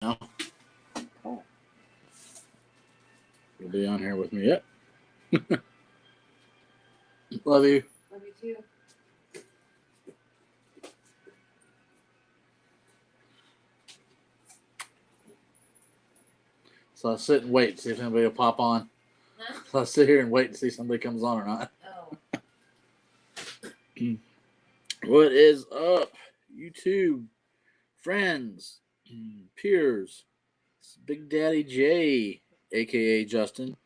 now. Cool. You'll be on here with me yet. Love you. Love you too. So I sit and wait to see if anybody will pop on. Huh? So I sit here and wait to see if somebody comes on or not. Oh. What is up, YouTube friends, peers? It's Big Daddy J, aka Justin,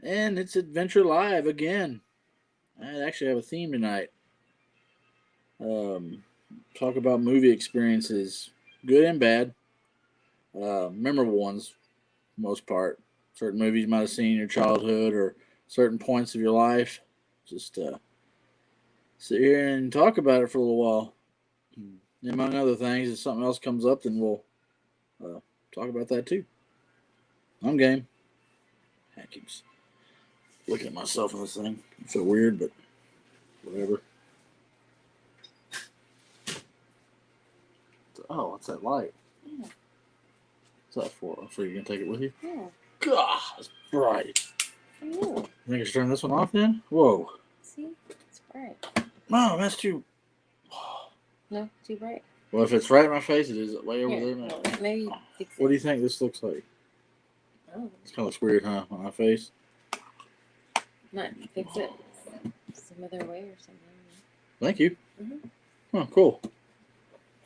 and it's Adventure Live again. I actually have a theme tonight. Um, Talk about movie experiences, good and bad, memorable ones, for the most part. Certain movies you might have seen in your childhood or certain points of your life. Just sit here and talk about it for a little while. And among other things, if something else comes up, then we'll uh, talk about that too. I'm game. I keeps looking at myself in this thing. I feel weird, but whatever. Oh, what's that light? Yeah. What's that for? So you're gonna take it with you? Yeah. God, it's bright. For you. You think I should turn this one off then? Whoa. See? It's bright. No, that's too. No, too bright. Well, if it's right in my face, it is way over Here, there now. well, maybe fix it. What do you think this looks like? Oh, It's kind of looks weird, huh? On my face. might fix it some other way or something. Thank you. Mm-hmm. Oh, cool.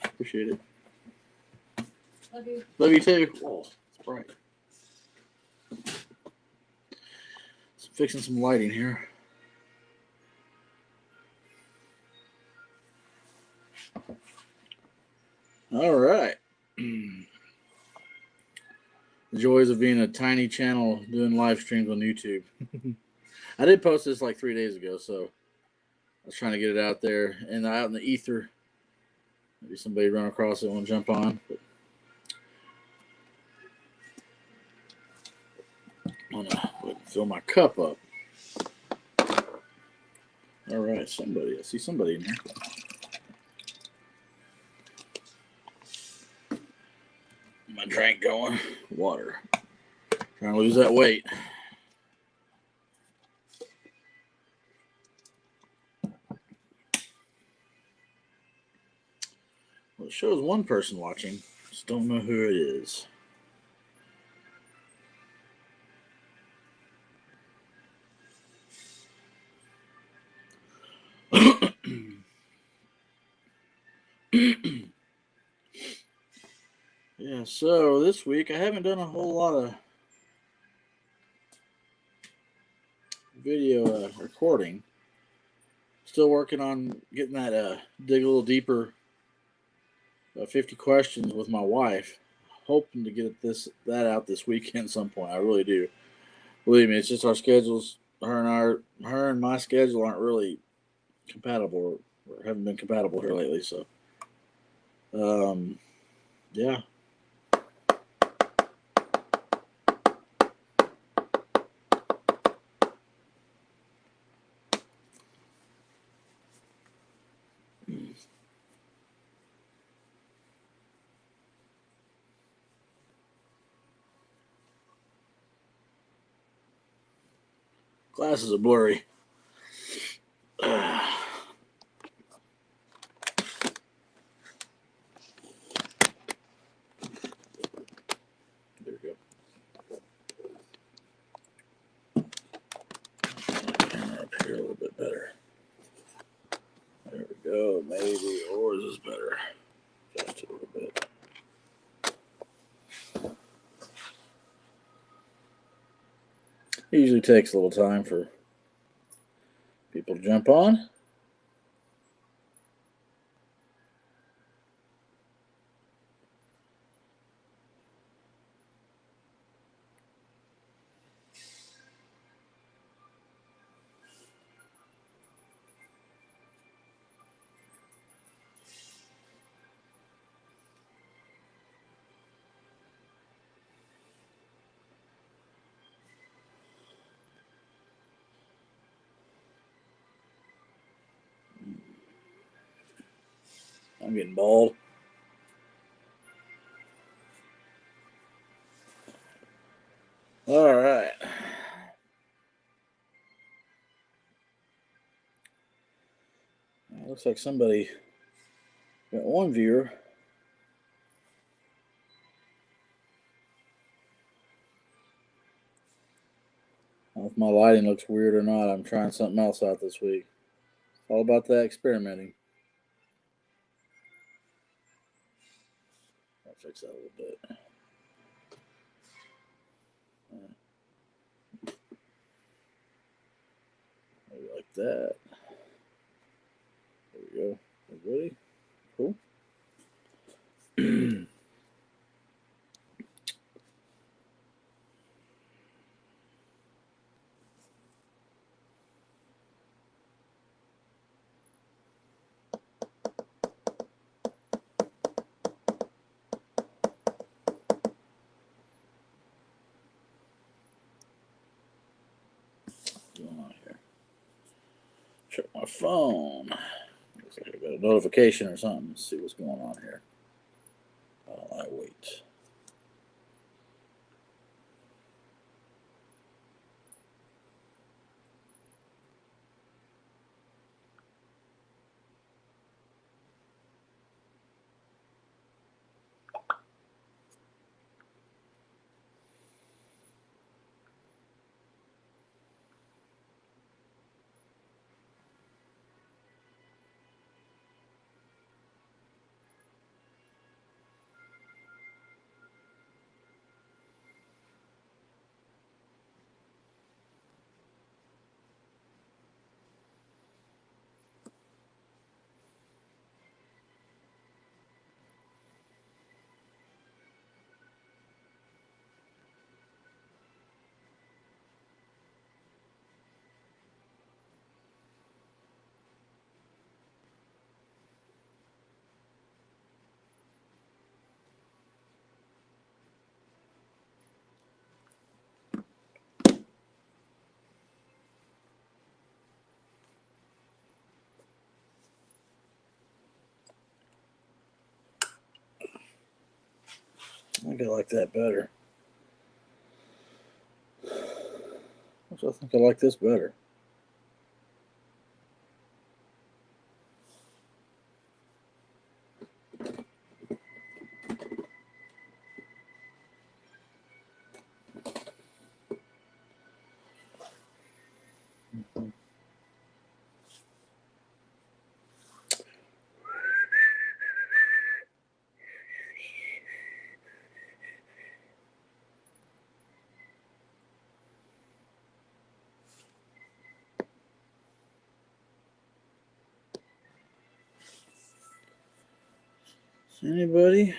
Appreciate it. Love you. Love you too. Oh, it's bright. Fixing some lighting here. All right. The joys of being a tiny channel doing live streams on YouTube. I did post this like 3 days ago, so I was trying to get it out there and out in the ether. Maybe somebody run across it and want to jump on. But I'm gonna fill my cup up. All right, somebody. I see somebody in there. My drink going. Water. Trying to lose that weight. Well, it shows one person watching. Just don't know who it is. Yeah, so this week I haven't done a whole lot of video recording. Still working on getting that dig a little deeper 50 questions with my wife. Hoping to get that out this weekend some point. I really do. Believe me, it's just our schedules. Her and my schedule aren't really compatible, or haven't been compatible here lately. So, um, yeah. Glasses are blurry. There we go. Camera up here a little bit better. There we go. Maybe yours is better. Just a little bit. It usually takes a little time for people to jump on. I'm getting bald. All right. Looks like somebody got one viewer. I don't know if my lighting looks weird or not. I'm trying something else out this week. It's all about that experimenting. I'll fix that a little bit. Maybe like that. There we go. Everybody? Cool. What's going on here? Check my phone. Looks like I got a notification or something. Let's see what's going on here. While I wait. I think I like that better. Actually, I think I like this better. Anybody?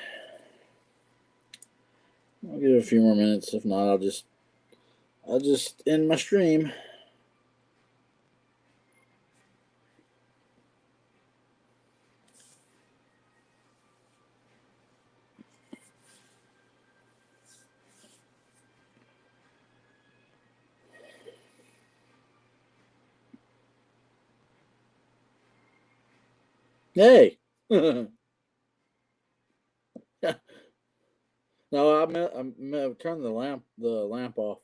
I'll give it a few more minutes. If not, I'll just end my stream. Hey. No, I turned the lamp off.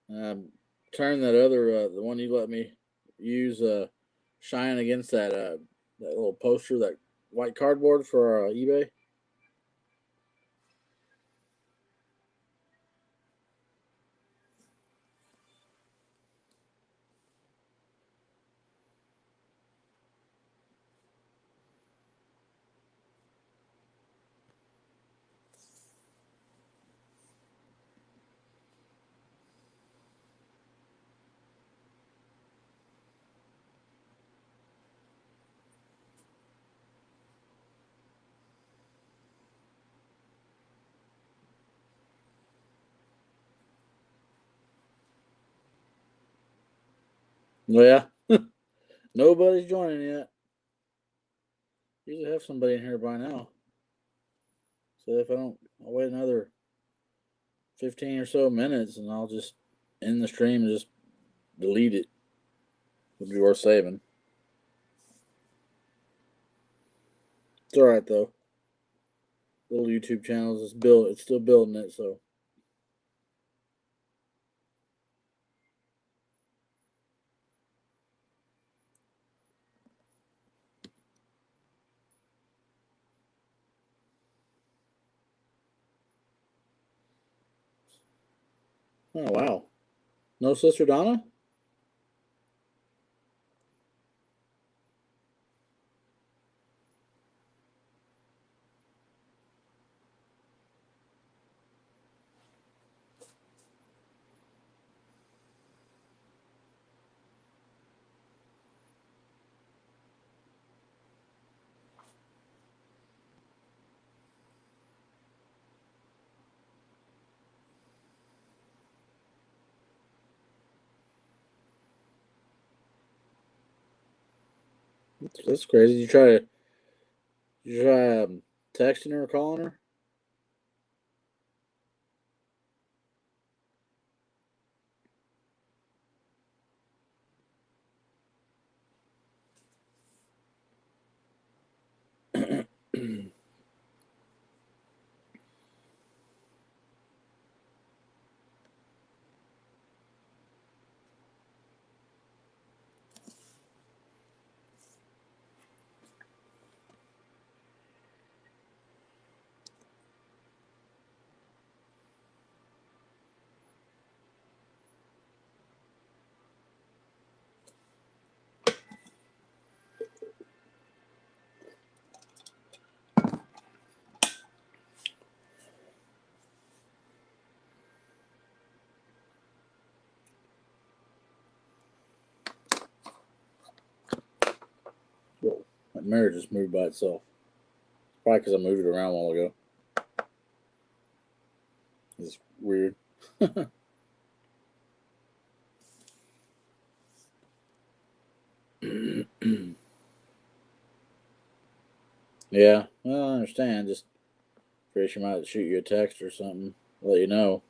Turn that other the one you let me use shine against that little poster, that white cardboard for eBay. Yeah. Nobody's joining yet. Usually have somebody in here by now. So if I don't, I'll wait another 15 or so minutes and I'll just end the stream and just delete it. It'll be worth saving. It's alright though. little YouTube channels. It's built. It's still building it. So. Oh wow. No Sister Donna? That's crazy. You try texting her or calling her? Whoa, that mirror just moved by itself. Probably because I moved it around a while ago. It's weird. Yeah, well, I understand. Just afraid she might shoot you a text or something, let you know.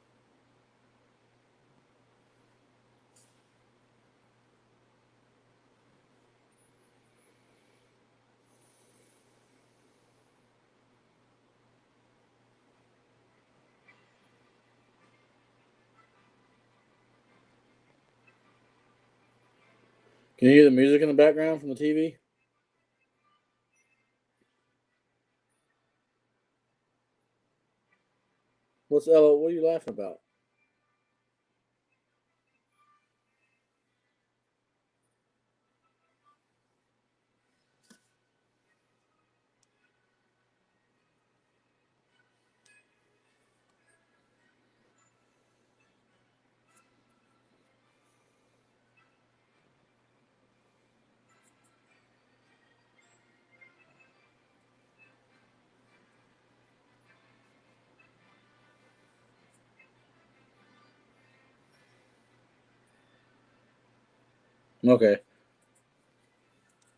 Can you hear the music in the background from the TV? What's Ella? What are you laughing about? Okay.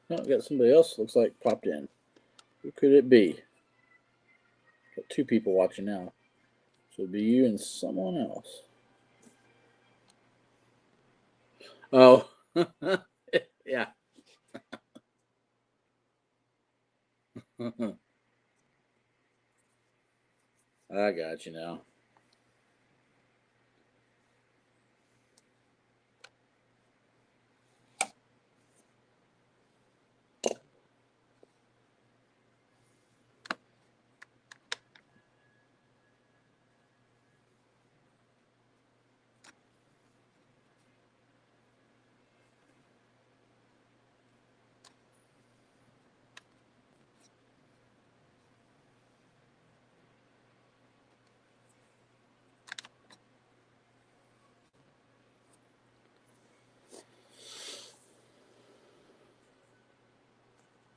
Oh, got somebody else looks like popped in. Who could it be? Got two people watching now. So it'd be you and someone else. Oh. Yeah. I got you now.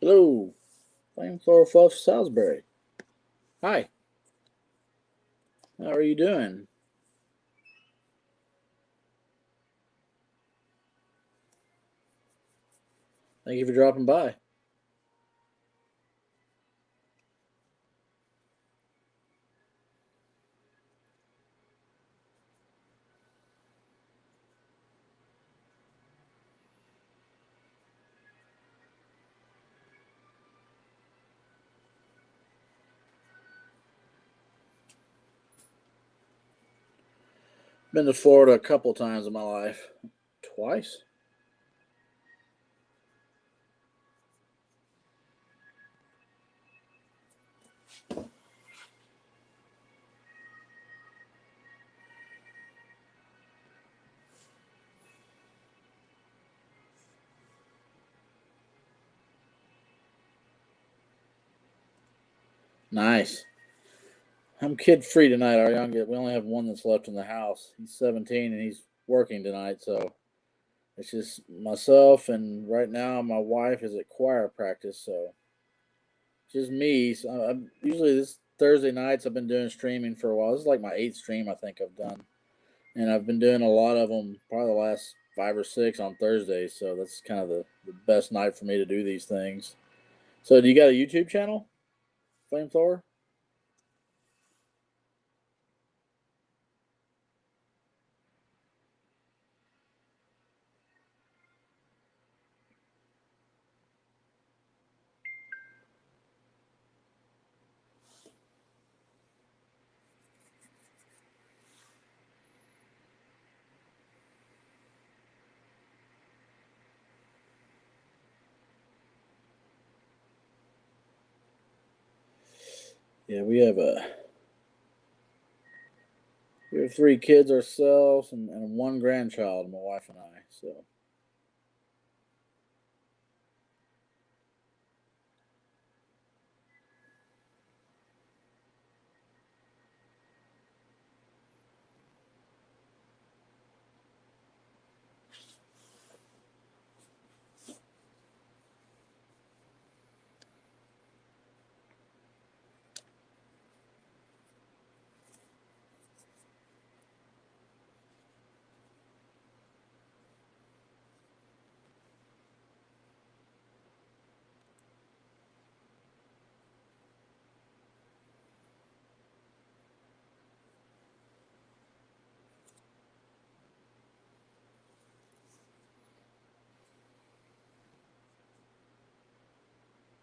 Hello. Flamethrower Fluff Salisbury. Hi. How are you doing? Thank you for dropping by. Been to Florida a couple times in my life. Twice. Nice. I'm kid free tonight. Our youngest, we only have one that's left in the house. He's 17 and he's working tonight, so it's just myself, and right now my wife is at choir practice, so just me. So I'm usually this Thursday nights I've been doing streaming for a while. This is like my eighth stream I think I've done, and I've been doing a lot of them, probably the last 5 or 6 on Thursdays. So that's kind of the best night for me to do these things. So do you got a YouTube channel, Flamethrower? Yeah, we have 3 kids ourselves and one grandchild, my wife and I. So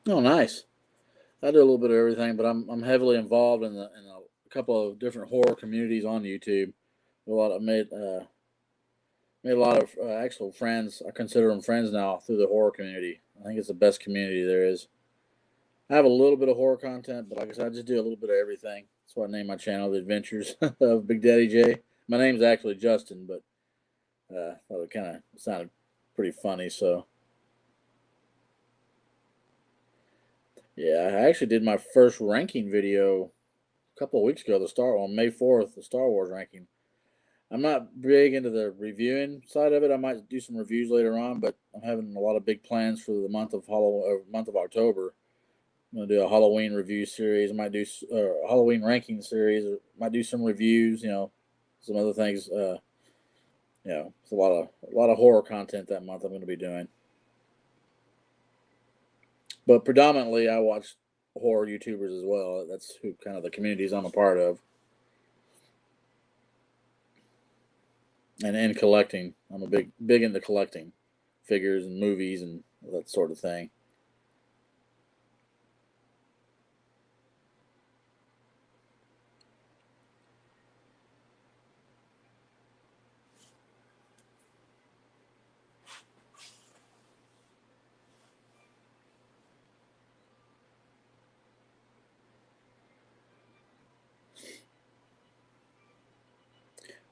oh, nice. I do a little bit of everything, but I'm heavily involved in a couple of different horror communities on YouTube. A lot of made a lot of actual friends. I consider them friends now through the horror community. I think it's the best community there is. I have a little bit of horror content, but like I said, I just do a little bit of everything. That's why I named my channel The Adventures of Big Daddy J. My name's actually Justin, but thought it kind of sounded pretty funny. So yeah, I actually did my first ranking video a couple of weeks ago. On May 4th, the Star Wars ranking. I'm not big into the reviewing side of it. I might do some reviews later on, but I'm having a lot of big plans for the month of October. I'm gonna do a Halloween review series. I might do a Halloween ranking series. Or might do some reviews. Some other things. It's a lot of horror content that month. I'm going to be doing, but predominantly I watch horror YouTubers as well. That's who kind of the communities I'm a part of, and in collecting, I'm a big into collecting figures and movies and that sort of thing.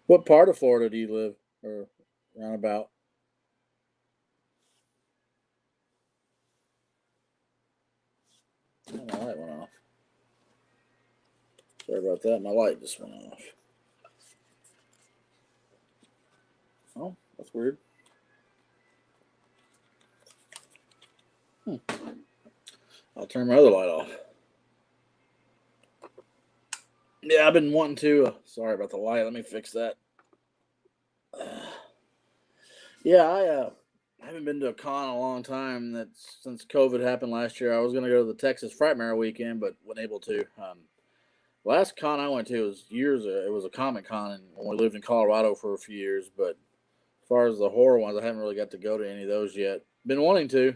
What part of Florida do you live, or around about? Oh, my light went off. Sorry about that. My light just went off. Oh, that's weird. Hmm. I'll turn my other light off. Yeah, I've been wanting to. Sorry about the light. Let me fix that. Yeah, I haven't been to a con in a long time. That's since COVID happened last year. I was going to go to the Texas Frightmare weekend, but wasn't able to. Last con I went to was years ago. It was a Comic Con, and when we lived in Colorado for a few years. But as far as the horror ones, I haven't really got to go to any of those yet. Been wanting to,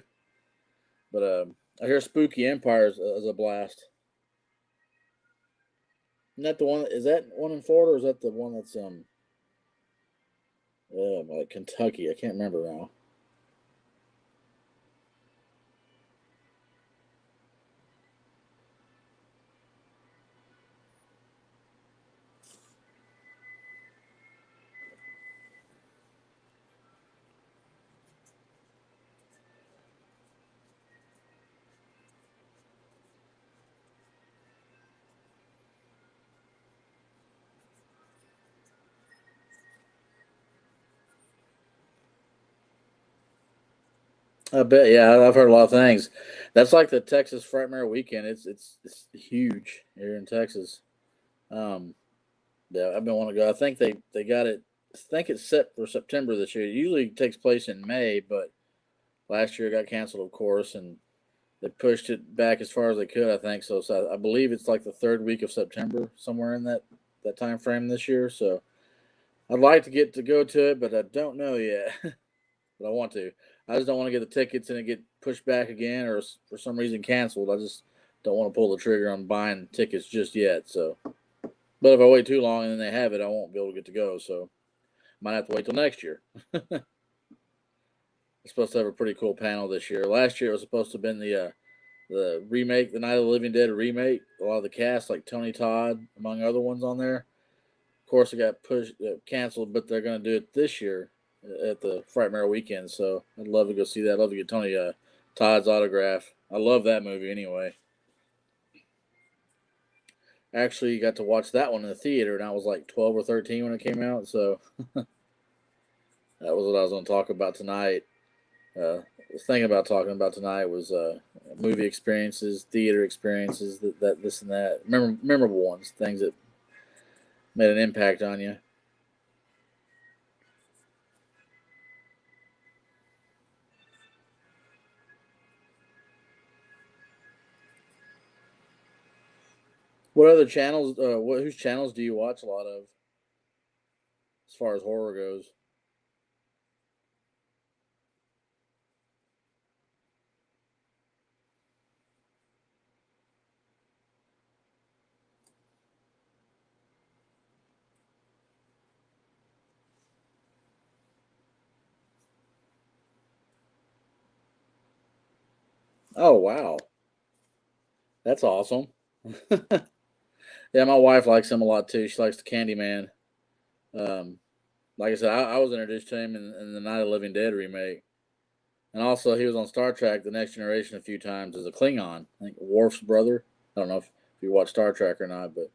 but I hear Spooky Empire is a blast. Isn't that the one? Is that one in Florida, or is that the one that's like Kentucky. I can't remember now. I bet. Yeah, I've heard a lot of things. That's like the Texas Frightmare Weekend. It's huge here in Texas. Um, yeah, I've been wanting to go. I think they got it. I think it's set for September this year. It usually takes place in May, but last year it got canceled, of course, and they pushed it back as far as they could. I think so. So I believe it's like the third week of September, somewhere in that time frame this year. So I'd like to get to go to it, but I don't know yet. But I want to. I just don't want to get the tickets and it get pushed back again or for some reason canceled. I just don't want to pull the trigger on buying tickets just yet. So, but if I wait too long and then they have it, I won't be able to get to go. So, might have to wait till next year. It's supposed to have a pretty cool panel this year. Last year it was supposed to have been the remake, the Night of the Living Dead remake. A lot of the cast, like Tony Todd, among other ones, on there. Of course, it got pushed, canceled, but they're going to do it this year at the Frightmare Weekend. So I'd love to go see that. I'd love to get Tony Todd's autograph. I love that movie anyway. Actually, got to watch that one in the theater, and I was like 12 or 13 when it came out. So that was what I was going to talk about tonight. Was thinking about talking about tonight was movie experiences, theater experiences, that this and that, memorable ones, things that made an impact on you. What other channels? Whose channels do you watch a lot of as far as horror goes? Oh wow, that's awesome. Yeah, my wife likes him a lot too. She likes the Candyman. Um, like I said, I was introduced to him in the Night of the Living Dead remake, and also he was on Star Trek: The Next Generation a few times as a Klingon. I think Worf's brother. I don't know if you watch Star Trek or not, but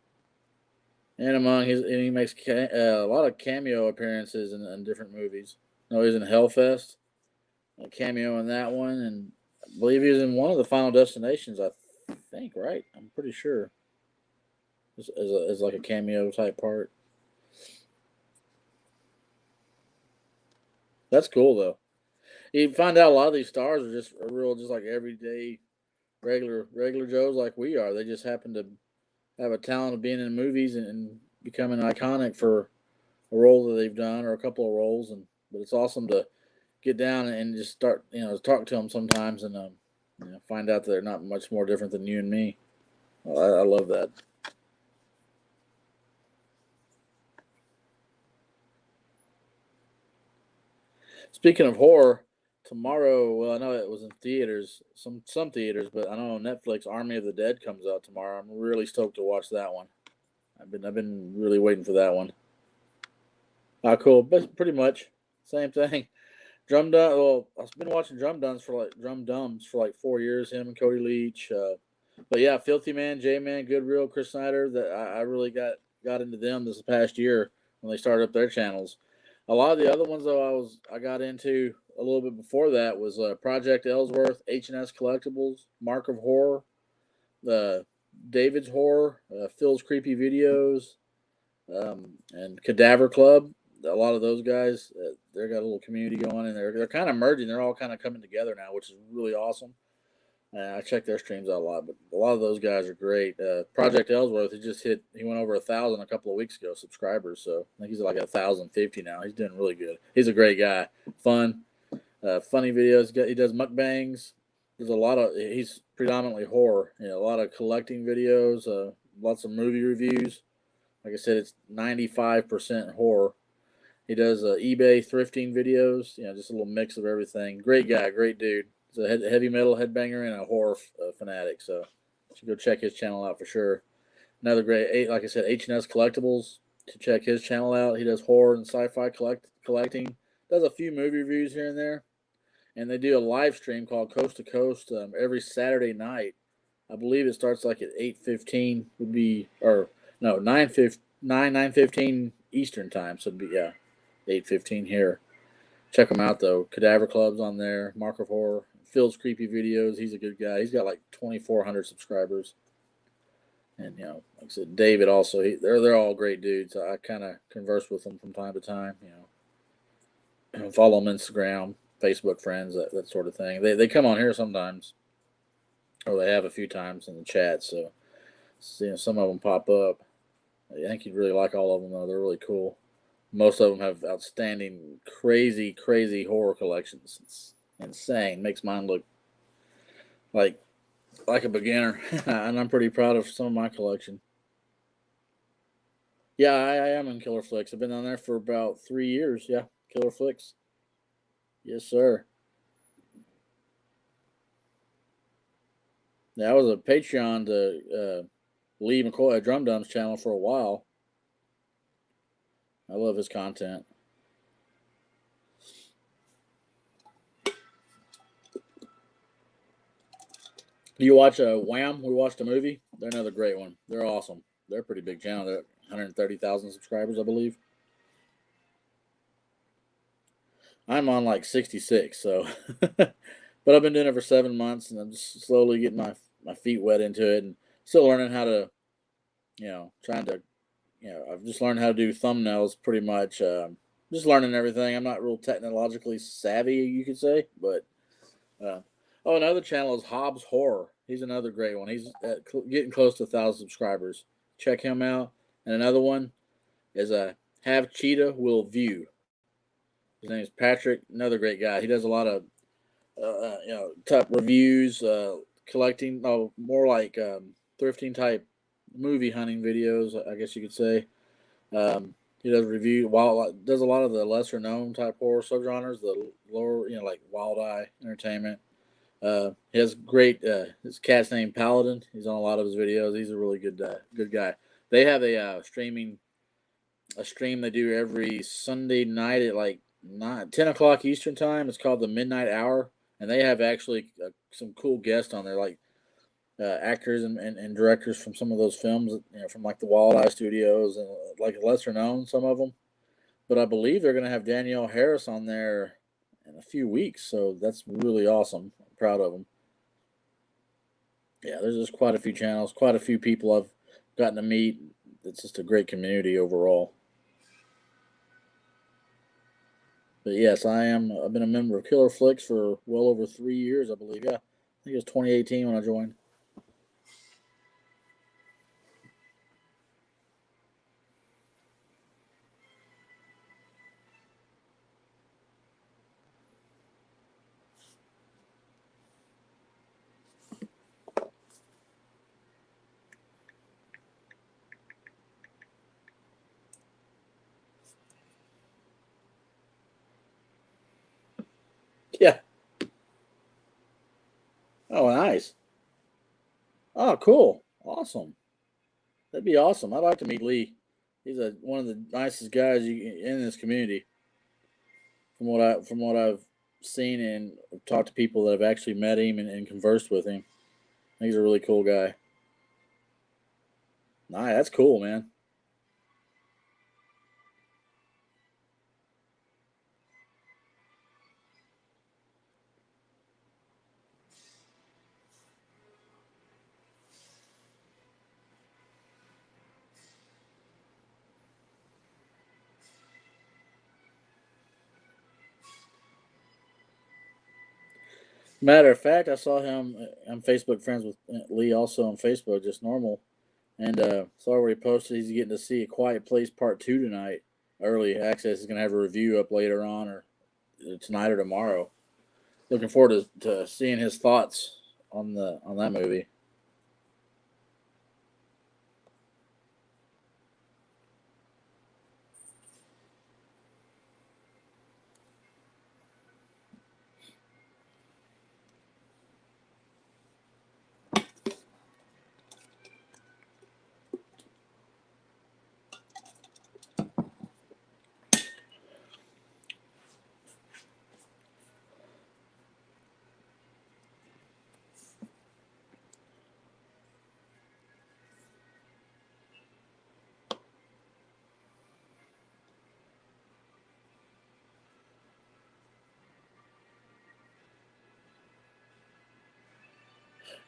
and among his, and he makes a lot of cameo appearances in different movies. No, he's in Hellfest, a cameo in that one, and I believe he was in one of the Final Destinations. I think, right? I'm pretty sure. As like a cameo type part. That's cool though. You find out a lot of these stars are just real, just like everyday regular Joes like we are. They just happen to have a talent of being in movies and becoming iconic for a role that they've done or a couple of roles. And but it's awesome to get down and just start, talk to them sometimes and find out that they're not much more different than you and me. I love that. Speaking of horror, tomorrow, well, I know it was in theaters, some theaters, but I know on Netflix, Army of the Dead comes out tomorrow. I'm really stoked to watch that one. I've been really waiting for that one. Cool, but pretty much same thing. Drum Dun. Well, I've been watching Drum Dumbs for like 4 years. Him and Cody Leach. But yeah, Filthy Man, J Man, Good Real, Chris Snyder. That I really got into them this past year when they started up their channels. A lot of the other ones though, I got into a little bit before that was Project Ellsworth, H&S Collectibles, Mark of Horror, the David's Horror, Phil's Creepy Videos, and Cadaver Club. A lot of those guys, they got a little community going, and they're kind of merging. They're all kind of coming together now, which is really awesome. I check their streams out a lot, but a lot of those guys are great. Project Ellsworth, he went over 1,000 a couple of weeks ago, subscribers. So I think he's at like 1,050 now. He's doing really good. He's a great guy. Fun, funny videos. He does mukbangs. He's predominantly horror. A lot of collecting videos, lots of movie reviews. Like I said, it's 95% horror. He does eBay thrifting videos. Just a little mix of everything. Great guy, great dude. He's a heavy metal headbanger and a horror fanatic. So you should go check his channel out for sure. Another great, like I said, H&S Collectibles. To check his channel out. He does horror and sci-fi collecting. Does a few movie reviews here and there. And they do a live stream called Coast to Coast every Saturday night. I believe it starts like at 8:15 would be, or no, 9:15 Eastern time. So it'd be, 8:15 here. Check him out though. Cadaver Club's on there. Mark of Horror. Phil's Creepy Videos. He's a good guy. He's got like 2,400 subscribers. And like I said, David also. They're all great dudes. I kind of converse with them from time to time. Follow them Instagram, Facebook friends, that sort of thing. They come on here sometimes, or they have a few times in the chat. So some of them pop up. I think you'd really like all of them though. They're really cool. Most of them have outstanding, crazy, crazy horror collections. It's insane. Makes mine look like a beginner, and I'm pretty proud of some of my collection. Yeah, I am in Killer Flicks. I've been on there for about 3 years. Yeah, Killer Flicks. Yes, sir. Yeah, I was a Patreon to Lee McCoy at Drum Dum's channel for a while. I love his content. Do you watch Wham? We watched a movie. They're another great one. They're awesome. They're a pretty big channel. They're 130,000 subscribers, I believe. I'm on like 66, so. But I've been doing it for 7 months, and I'm just slowly getting my feet wet into it, and still learning how to, trying to, I've just learned how to do thumbnails pretty much. Just learning everything. I'm not real technologically savvy, you could say, but. Another channel is Hobbs Horror. He's another great one. He's getting close to 1,000 subscribers. Check him out. And another one is Have Cheetah Will View. His name is Patrick. Another great guy. He does a lot of type reviews, collecting, more like thrifting type movie hunting videos, I guess you could say. He does does a lot of the lesser known type horror subgenres, the lower, like Wild Eye Entertainment. He has great. His cat's named Paladin. He's on a lot of his videos. He's a really good guy. They have a stream they do every Sunday night at like 10 o'clock Eastern time. It's called the Midnight Hour, and they have actually some cool guests on there, like actors and directors from some of those films, from like the Wild Eye Studios and like lesser known, some of them. But I believe they're going to have Danielle Harris on there in a few weeks, so that's really awesome. I'm proud of them. Yeah, there's just quite a few channels, quite a few people I've gotten to meet. It's just a great community overall. But yes, I've been a member of Killer Flicks for well over 3 years, I believe. Yeah, I think it was 2018 when I joined. Yeah. Oh, nice. Oh, cool. Awesome. That'd be awesome. I'd like to meet Lee. He's one of the nicest guys in this community. From what I've seen and talked to people that have actually met him and conversed with him. He's a really cool guy. Nice. That's cool, man. Matter of fact, I saw him. I'm Facebook friends with Lee also on Facebook, just normal. And saw where he posted he's getting to see A Quiet Place Part 2 tonight. Early Access is going to have a review up later on, or tonight or tomorrow. Looking forward to seeing his thoughts on that movie.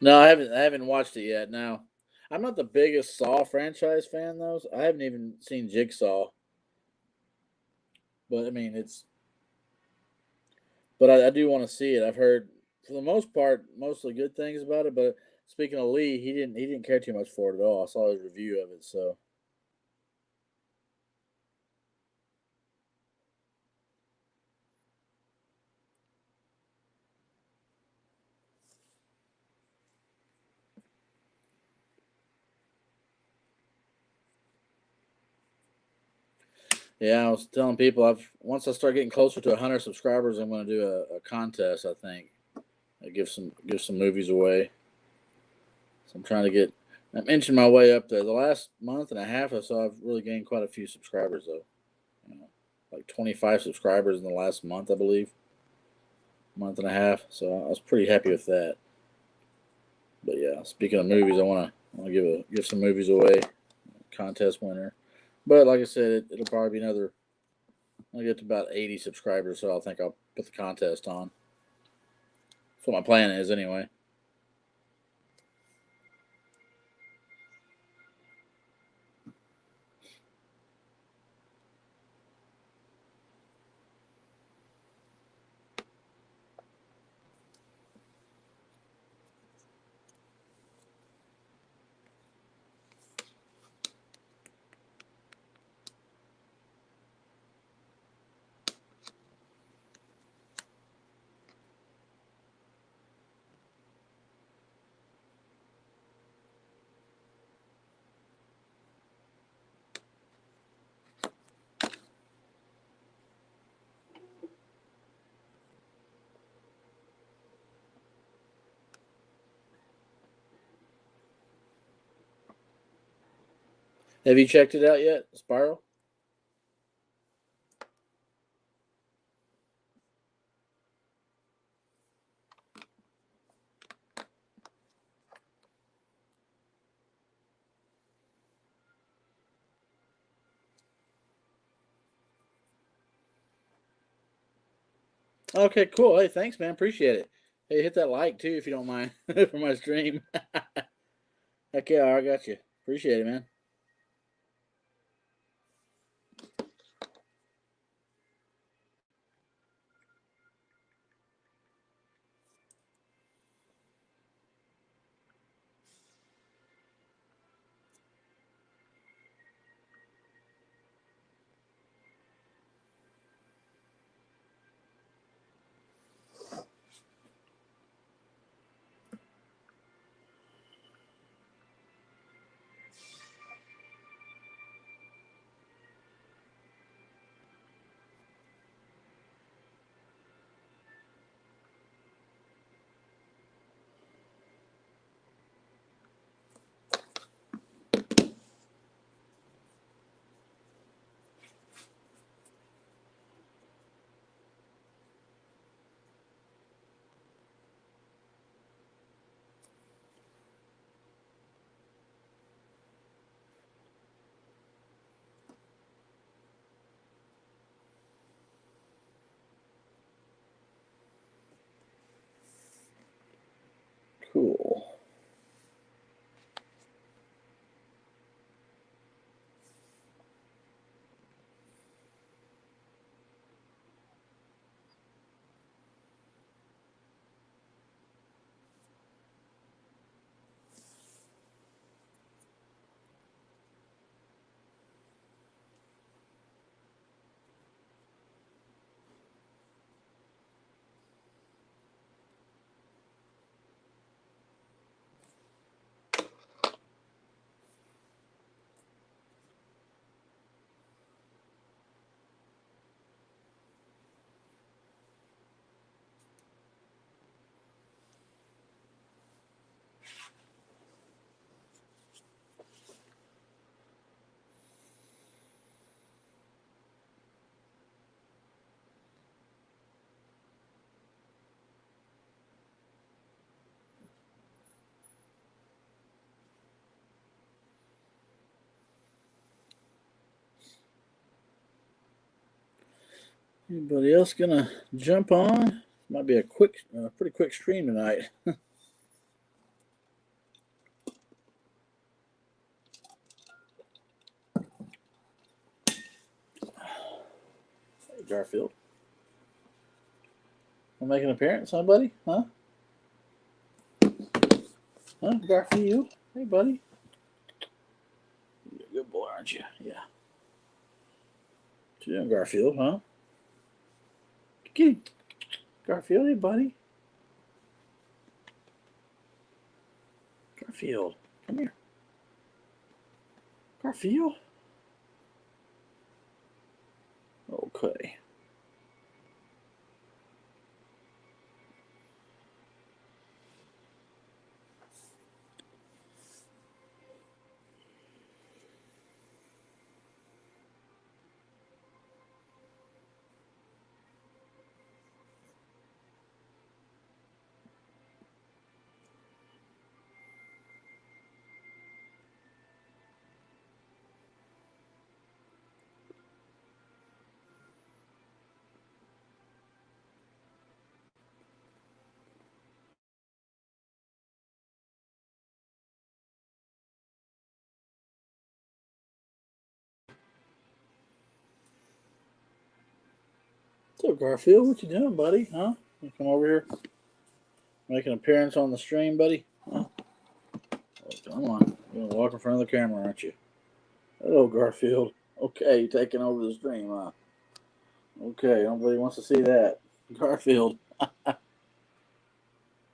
No, I haven't watched it yet. Now, I'm not the biggest Saw franchise fan though. I haven't even seen Jigsaw, but I mean it's. But I do want to see it. I've heard for the most part mostly good things about it. But speaking of Lee, he didn't care too much for it at all. I saw his review of it, so yeah. I was telling people I've once I start getting closer to 100 subscribers, I'm going to do a contest. I think give some movies away. So I'm trying to get. I'm inching my way up there. The last month and a half or so, I've really gained quite a few subscribers though. You know, like 25 subscribers in the last month, I believe, month and a half. So I was pretty happy with that. But yeah, speaking of movies, I want to give some movies away, contest winner. But like I said, it'll probably be another. I'll get to about 80 subscribers, so I think I'll put the contest on. That's what my plan is, anyway. Have you checked it out yet, Spiral? Okay, cool. Hey, thanks, man. Appreciate it. Hey, hit that like too if you don't mind for my stream. Heck yeah, I got you. Appreciate it, man. Cool. Anybody else gonna jump on? Might be a pretty quick stream tonight. Garfield. Want to make an appearance, huh, buddy? Huh? Huh, Garfield? Hey, buddy. You're a good boy, aren't you? Yeah. What you doing, Garfield, huh? Kitty. Garfield, hey, buddy. Garfield, come here. Garfield. Okay. What's up, Garfield? What you doing, buddy? Huh? You come over here, make an appearance on the stream, buddy? Huh? Oh, come on. You're gonna walk in front of the camera, aren't you? Hello, Garfield. Okay, you taking over the stream, huh? Okay, nobody wants to see that. Garfield.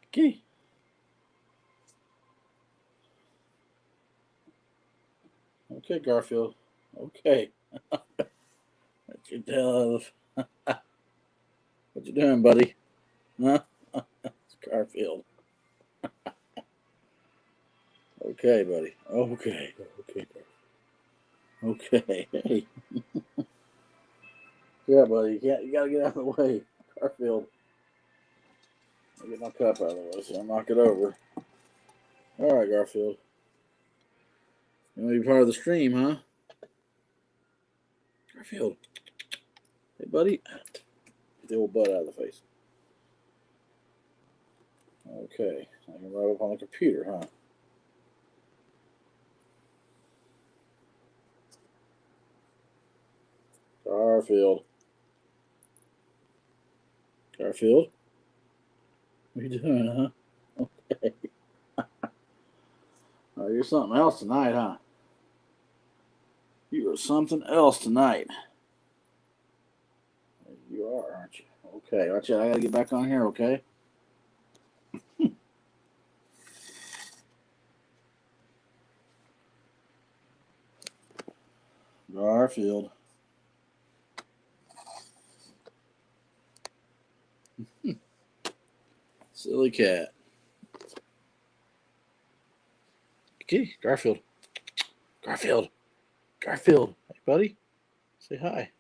Okay. Okay, Garfield. Okay. Let you tell. What you doing, buddy? Huh? It's Garfield. Okay, buddy. Okay. Okay. Okay. Hey. Yeah, buddy. You gotta get out of the way. Garfield. I'll get my cup out of the way so I'll knock it over. Alright, Garfield. You want to be part of the stream, huh? Garfield. Hey, buddy. Get the old butt out of the face. Okay. I can write up on the computer, huh? Garfield. Garfield? What are you doing, huh? Okay. Oh, you're something else tonight, huh? You are something else tonight. You are, aren't you? Okay, watch out. I gotta get back on here, okay? Garfield. Silly cat. Okay, Garfield. Garfield. Garfield. Hey, buddy. Say hi.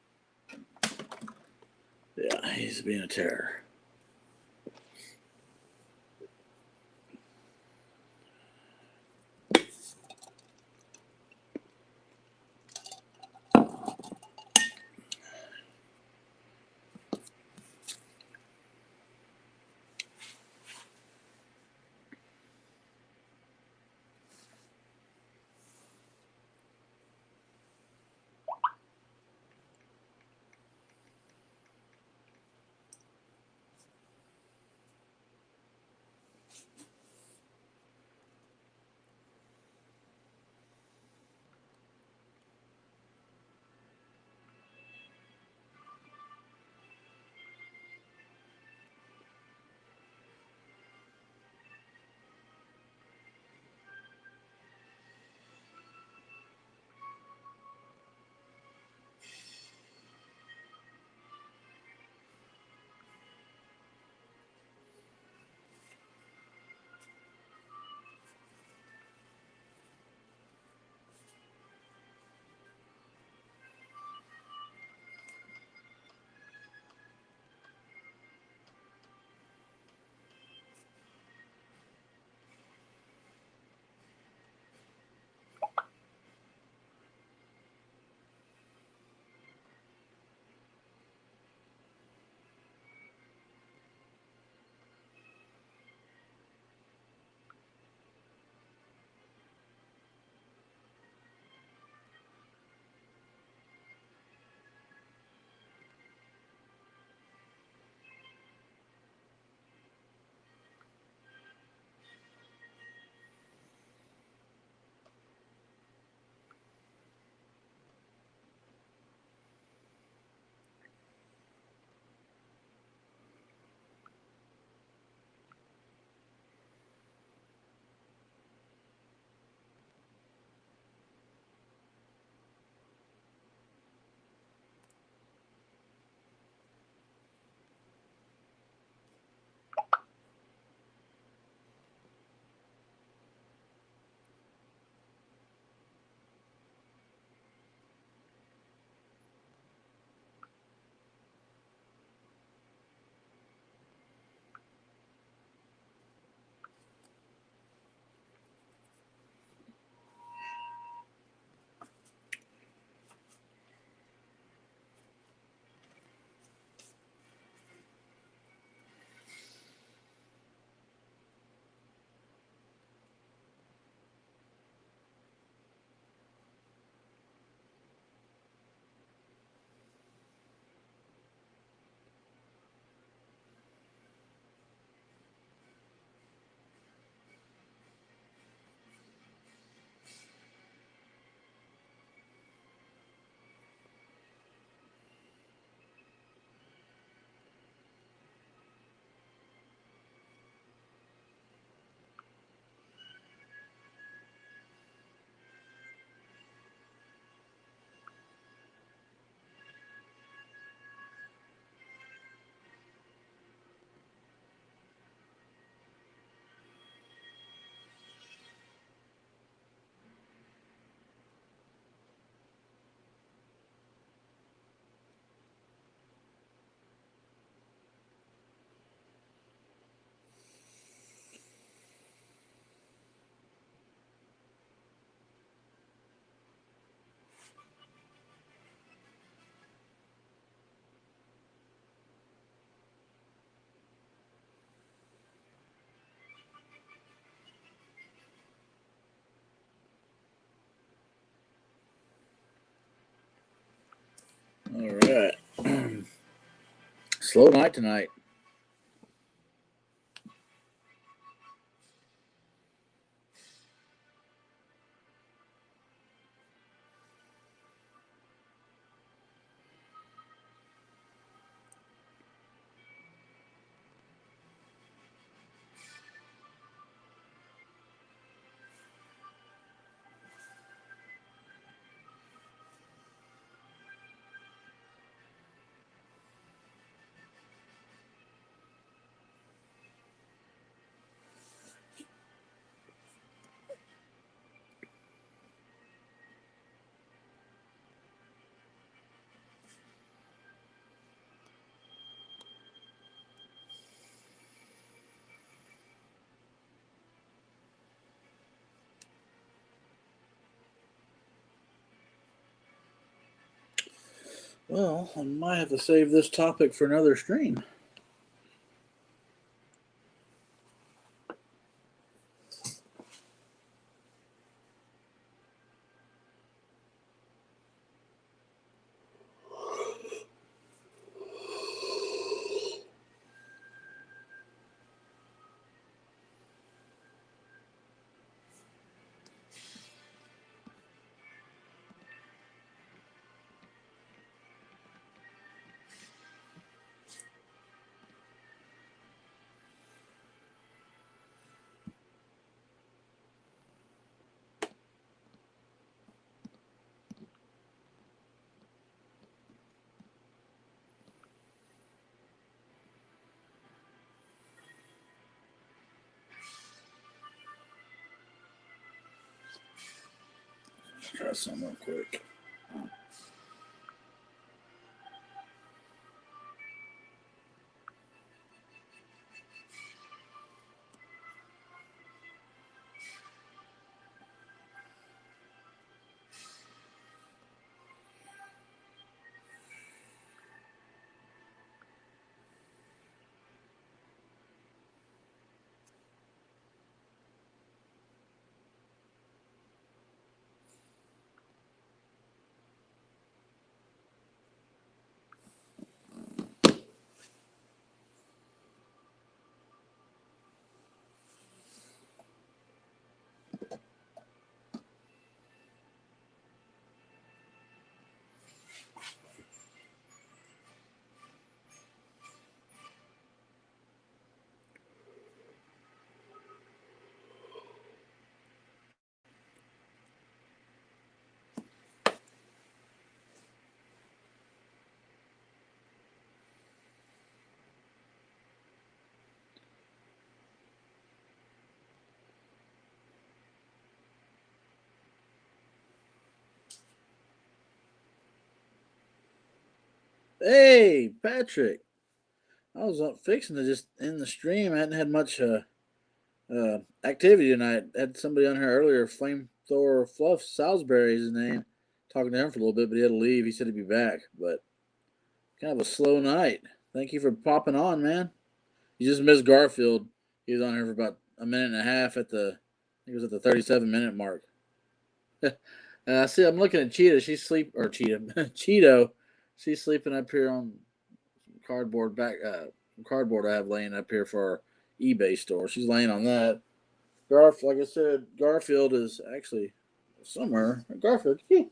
Yeah, he's being a terror. All right. Slow night tonight. Well, I might have to save this topic for another stream. Let's try some real quick. Hey, Patrick. I was up fixing to just end the stream. I hadn't had much activity tonight. Had somebody on here earlier, Flamethrower Fluff Salisbury is his name. Talking to him for a little bit, but he had to leave. He said he'd be back. But kind of a slow night. Thank you for popping on, man. You just missed Garfield. He was on here for about a minute and a half at the, I think it was at the 37-minute mark. I see. I'm looking at Cheetah. She's Cheeto. She's sleeping up here on cardboard cardboard I have laying up here for our eBay store. She's laying on that. Like I said, Garfield is actually somewhere. Garfield, hey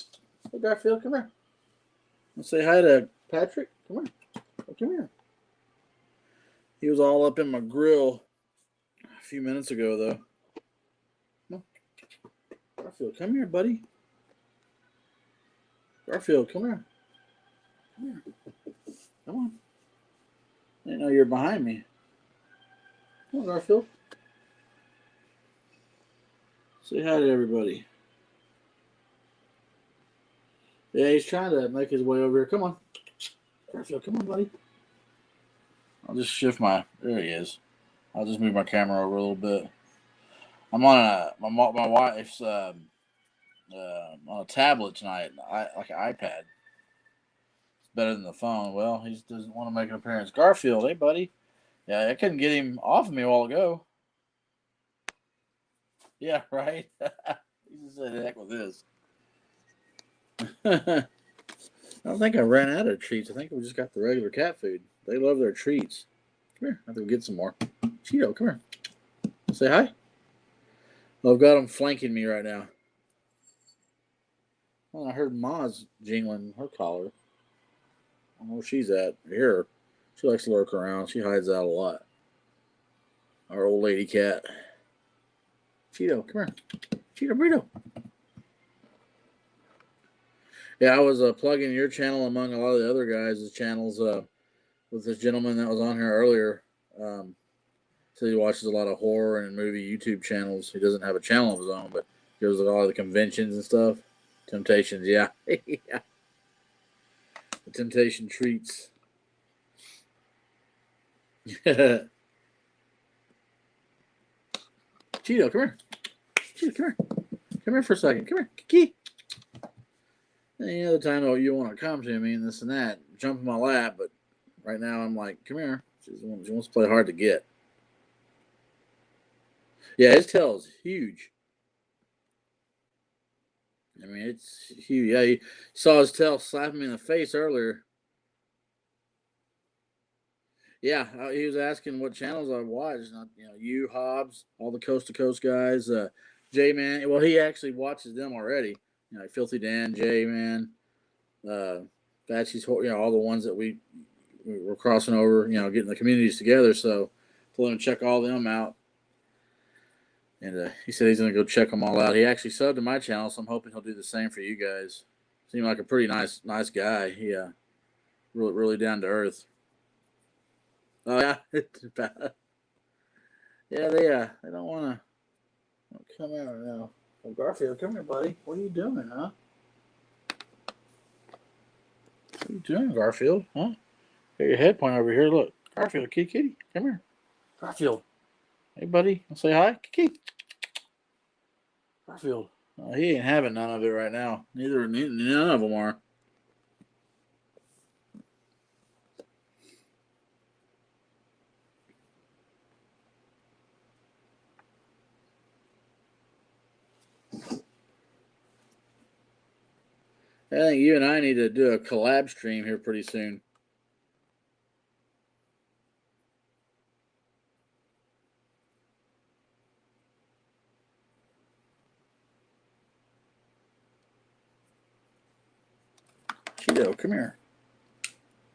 Garfield, come here. Let's say hi to Patrick. Come here. Come here. He was all up in my grill a few minutes ago, though. Come on. Garfield, come here, buddy. Garfield, come here. Come here. Come on. I didn't know you were behind me. Come on, Garfield. Say hi to everybody. Yeah, he's trying to make his way over here. Come on. Garfield, come on, buddy. I'll just shift there he is. I'll just move my camera over a little bit. I'm on my wife's on a tablet tonight, like an iPad. It's better than the phone. Well, he doesn't want to make an appearance. Garfield, hey, buddy. Yeah, I couldn't get him off of me a while ago. Yeah, right? He just said, heck with this. I don't think I ran out of treats. I think we just got the regular cat food. They love their treats. Come here. I have to get some more. Cheeto, come here. Say hi. Well, I've got them flanking me right now. Well, I heard Ma's jingling her collar. I don't know where she's at. Here. She likes to lurk around. She hides out a lot. Our old lady cat. Cheeto, come here. Cheeto burrito. Yeah, I was plugging your channel among a lot of the other guys' channels with this gentleman that was on here earlier. So he watches a lot of horror and movie YouTube channels. He doesn't have a channel of his own, but goes to all the conventions and stuff. Temptations, yeah. Yeah. The Temptation treats. Cheeto, come here. Cheeto, come here. Come here for a second. Come here. Kiki. Any other time you want to come to me and this and that, jump in my lap, but right now I'm like, come here. She wants to play hard to get. Yeah, his tail is huge. I mean, it's huge. Yeah, you saw his tail slapping me in the face earlier. Yeah, he was asking what channels I watched. You, Hobbs, all the Coast to Coast guys, J Man. Well, he actually watches them already. Like Filthy Dan, J Man, Batchy's, all the ones that we were crossing over. Getting the communities together. So, told him to check all them out. And he said he's going to go check them all out. He actually subbed to my channel, so I'm hoping he'll do the same for you guys. Seemed like a pretty nice guy. He really down to earth. Oh yeah, yeah. They don't want to come out now. Well, Garfield, come here, buddy. What are you doing, huh? What are you doing, Garfield? Huh? Got your head point over here. Look, Garfield, kitty, come here. Garfield, hey, buddy. Say hi, kitty. Garfield. He ain't having none of it right now. None of them are. I think you and I need to do a collab stream here pretty soon. Cheeto, come here.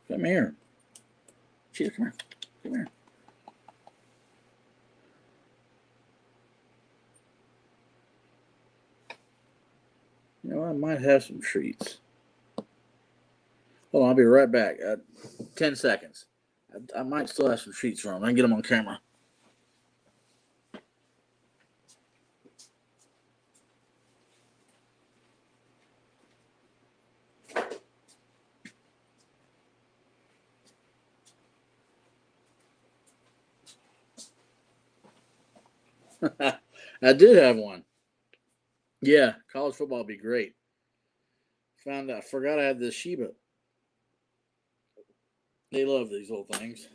Come here. Cheeto, come here. Come here. I might have some treats. Hold on, I'll be right back. 10 seconds. I might still have some treats for him. I can get them on camera. I did have one. Yeah, college football would be great. Forgot I had this Shiba. They love these little things.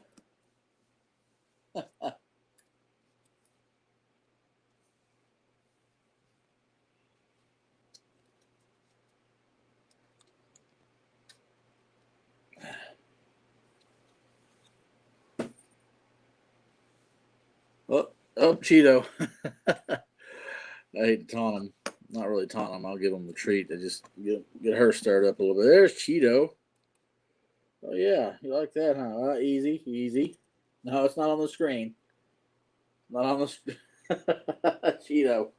Oh, Cheeto. I hate to taunt him. Not really taunt him. I'll give him the treat to just get her stirred up a little bit. There's Cheeto. Oh, yeah. You like that, huh? Easy. No, it's not on the screen. Not on the Cheeto.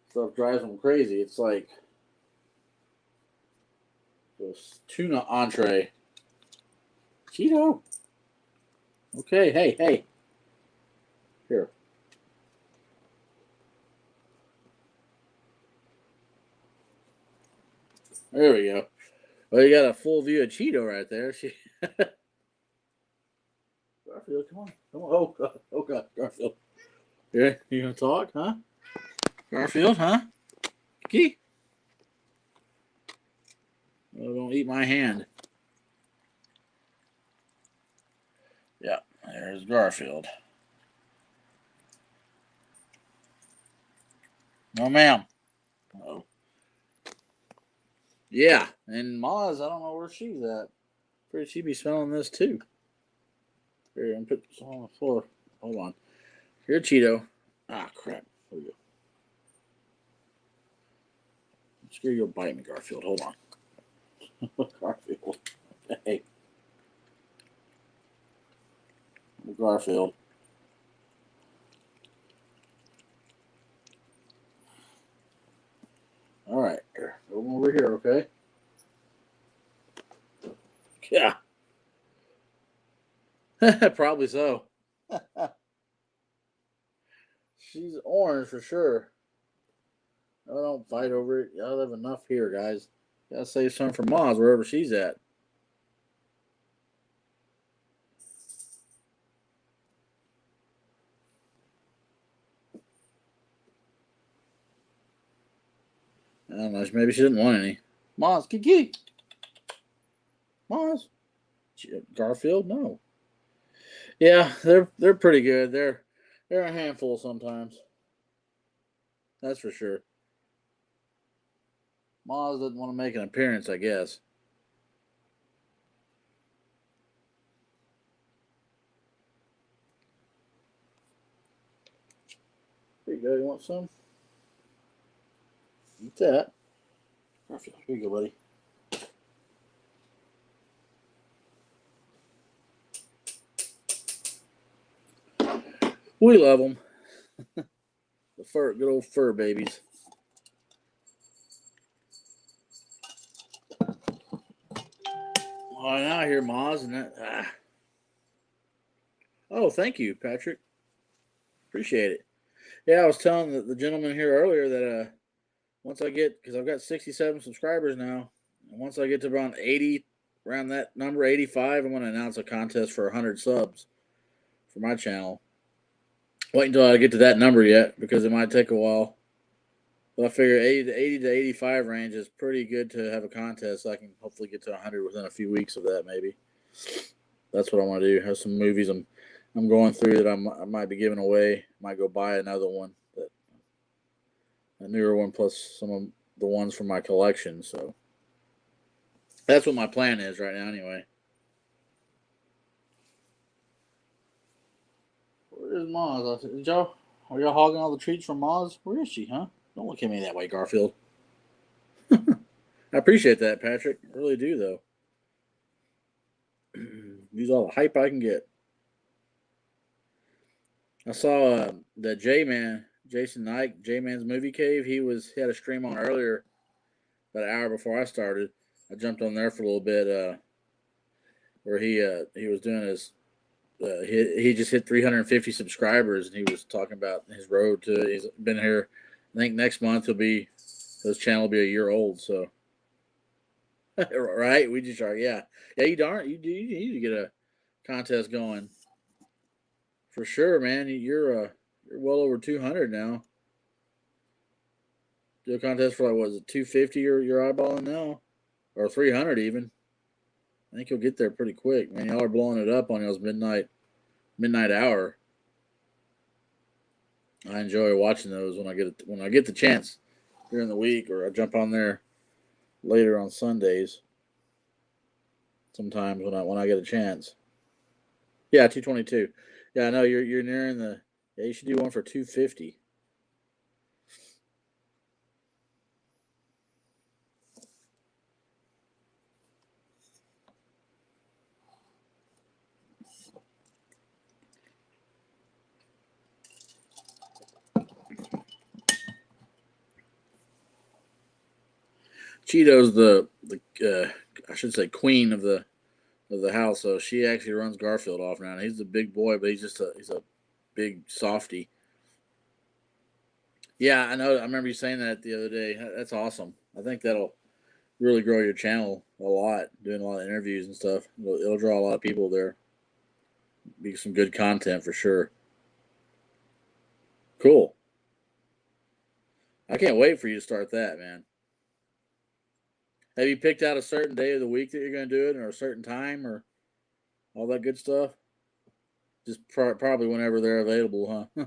Stuff drives him crazy. It's like this tuna entree. Cheeto. Okay, hey. Here. There we go. Well, you got a full view of Cheeto right there. Garfield, come on. Oh God, Garfield. Yeah, you gonna talk, huh? Garfield, huh? Key. Oh, don't eat my hand. Yeah, there's Garfield. No, ma'am. Oh. Yeah, and Maz, I don't know where she's at. Pretty she'd be smelling this too. Here, and put some on the floor. Hold on. Here, Cheeto. Ah, crap. There we go. Screw you, bite me, Garfield. Hold on. Garfield. Hey. Garfield. All right. Here. Come over here, okay? Yeah. Probably so. She's orange for sure. I don't fight over it. Y'all have enough here, guys. Gotta save some for Maz wherever she's at. I don't know. Maybe she didn't want any. Maz, Kiki. Maz. Garfield, no. Yeah, they're pretty good. They're a handful sometimes. That's for sure. Maz doesn't want to make an appearance, I guess. Here you go. You want some? Eat that. Garfield, here you go, buddy. We love them. The fur, good old fur babies. Oh, now I hear Maz and that. Ah. Oh, thank you, Patrick. Appreciate it. Yeah, I was telling the gentleman here earlier that once I get, because I've got 67 subscribers now, and once I get to around 80, around that number 85, I'm going to announce a contest for 100 subs for my channel. Wait until I get to that number yet, because it might take a while. But I figure 80 to 85 range is pretty good to have a contest. So I can hopefully get to 100 within a few weeks of that, maybe. That's what I want to do. Have some movies I'm going through that I might be giving away. Might go buy another one, a newer one, plus some of the ones from my collection. So that's what my plan is right now, anyway. Where is Maz? Are y'all hogging all the treats from Maz? Where is she, huh? Don't look at me that way, Garfield. I appreciate that, Patrick. I really do, though. Use all the hype I can get. I saw the J Man, Jason Knight, J Man's Movie Cave. He had a stream on earlier, about an hour before I started. I jumped on there for a little bit, where he was doing his. He just hit 350 subscribers, and he was talking about his road to. He's been here. I think next month his channel will be a year old. So, right, we just are. Yeah, you need to get a contest going for sure, man. You're well over 200 now. Do a contest for like, what is it, 250 you're eyeballing now? Or 300 even. I think you'll get there pretty quick, man. Y'all are blowing it up on y'all's midnight hour. I enjoy watching those when I get the chance during the week, or I jump on there later on Sundays. Sometimes when I get a chance. Yeah, 222. Yeah, I know you're nearing the. Yeah, you should do one for 250. Cheeto's the I should say queen of the house. So she actually runs Garfield off now. He's a big boy, but he's a big softy. Yeah, I know. I remember you saying that the other day. That's awesome. I think that'll really grow your channel a lot. Doing a lot of interviews and stuff. It'll draw a lot of people there. Be some good content for sure. Cool. I can't wait for you to start that, man. Have you picked out a certain day of the week that you're going to do it, or a certain time, or all that good stuff? Just probably whenever they're available, huh?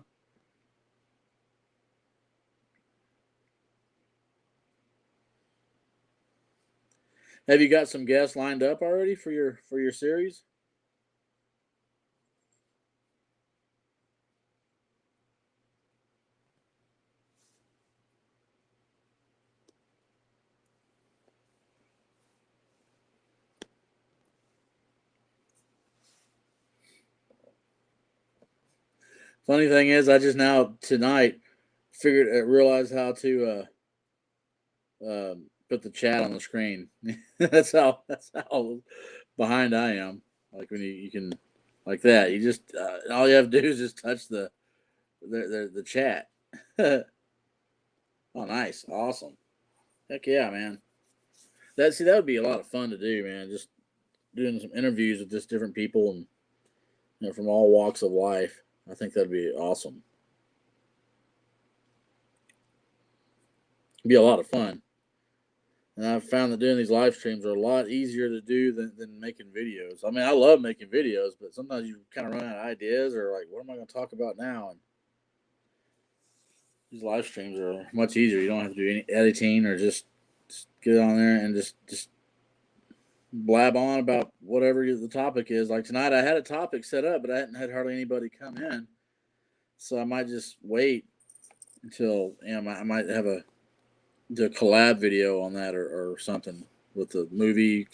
Have you got some guests lined up already for your series? Funny thing is, I just now tonight realized how to put the chat on the screen. That's how behind I am. Like when you can like that, you just all you have to do is just touch the chat. Oh, nice, awesome, heck yeah, man. That would be a lot of fun to do, man. Just doing some interviews with just different people and from all walks of life. I think that'd be awesome. It'd be a lot of fun. And I've found that doing these live streams are a lot easier to do than making videos. I mean, I love making videos, but sometimes you kind of run out of ideas or like, what am I going to talk about now? And these live streams are much easier. You don't have to do any editing or just get on there and just blab on about whatever the topic is. Like tonight, I had a topic set up, but I hadn't had hardly anybody come in, so I might just wait until I might have do a collab video on that or something with the movie,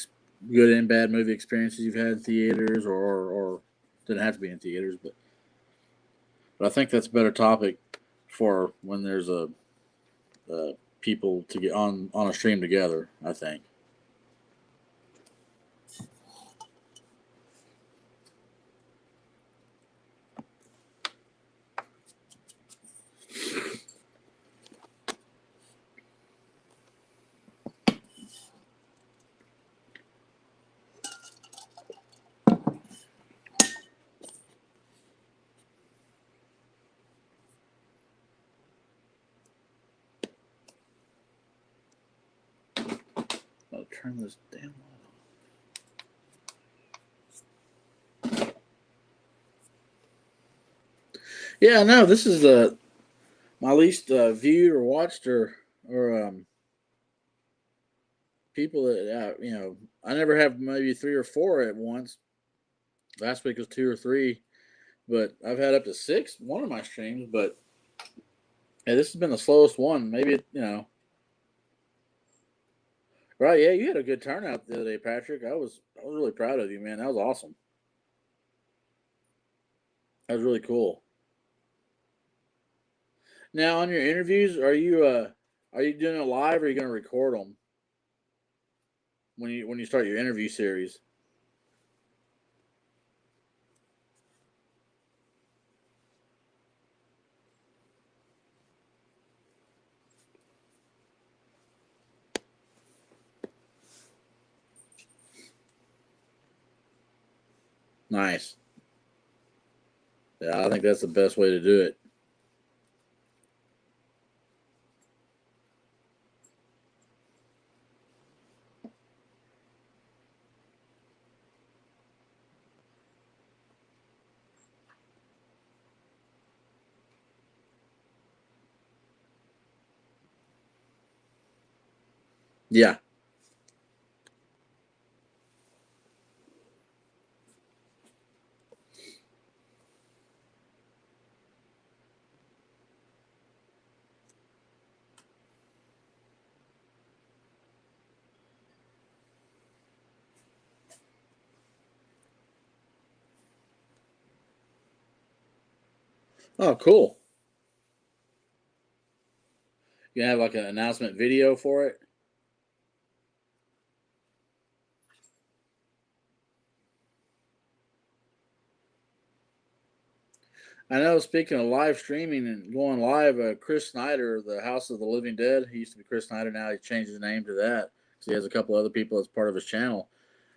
good and bad movie experiences you've had in theaters or didn't have to be in theaters, but I think that's a better topic for when there's a people to get on a stream together. I think. I'll turn this damn light on. Yeah, no, this is my least viewed or watched or people that I never have maybe 3 or 4 at once. Last week was 2 or 3, but I've had up to 6 one of my streams. But yeah, this has been the slowest one. Maybe right? Yeah, you had a good turnout the other day, Patrick. I was really proud of you, man. That was awesome. That was really cool. Now, on your interviews, are you doing it live or are you going to record them when you start your interview series? Nice. Yeah, I think that's the best way to do it. Yeah. Oh, cool. You have like an announcement video for it. I know. Speaking of live streaming and going live, Chris Snyder, the House of the Living Dead. He used to be Chris Snyder. Now he changed his name to that. So he has a couple other people as part of his channel.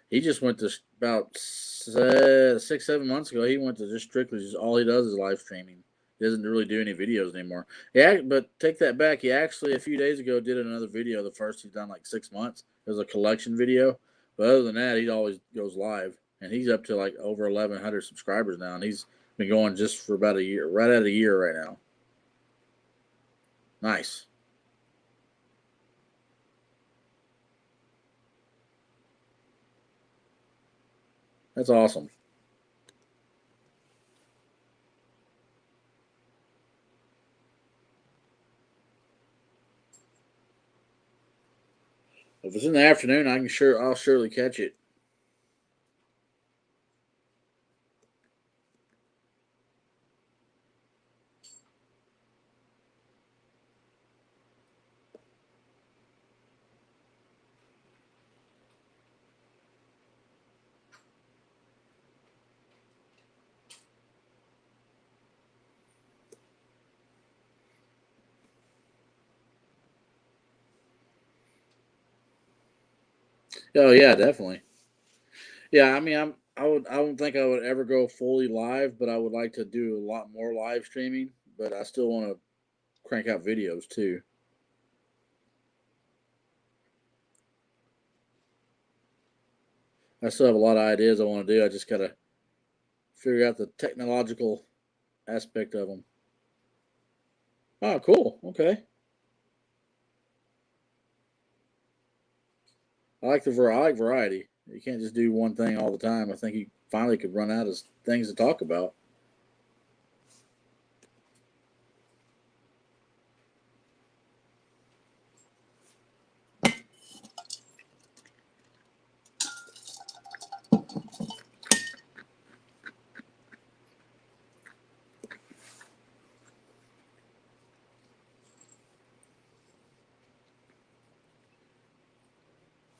He just went to about 6, 7 months ago. He went to just strictly just all he does is live streaming. He doesn't really do any videos anymore. Yeah, but take that back. He actually a few days ago did another video. The first he's done like 6 months. It was a collection video. But other than that, he always goes live, and he's up to like over 1,100 subscribers now, and he's been going just for about a year, right at a year right now. Nice. That's awesome. If it's in the afternoon, I'll surely catch it. Oh yeah, definitely. Yeah, I mean, I don't think I would ever go fully live, but I would like to do a lot more live streaming. But I still want to crank out videos too. I still have a lot of ideas I want to do. I just gotta figure out the technological aspect of them. Oh, cool. Okay. I like variety. You can't just do one thing all the time. I think you finally could run out of things to talk about.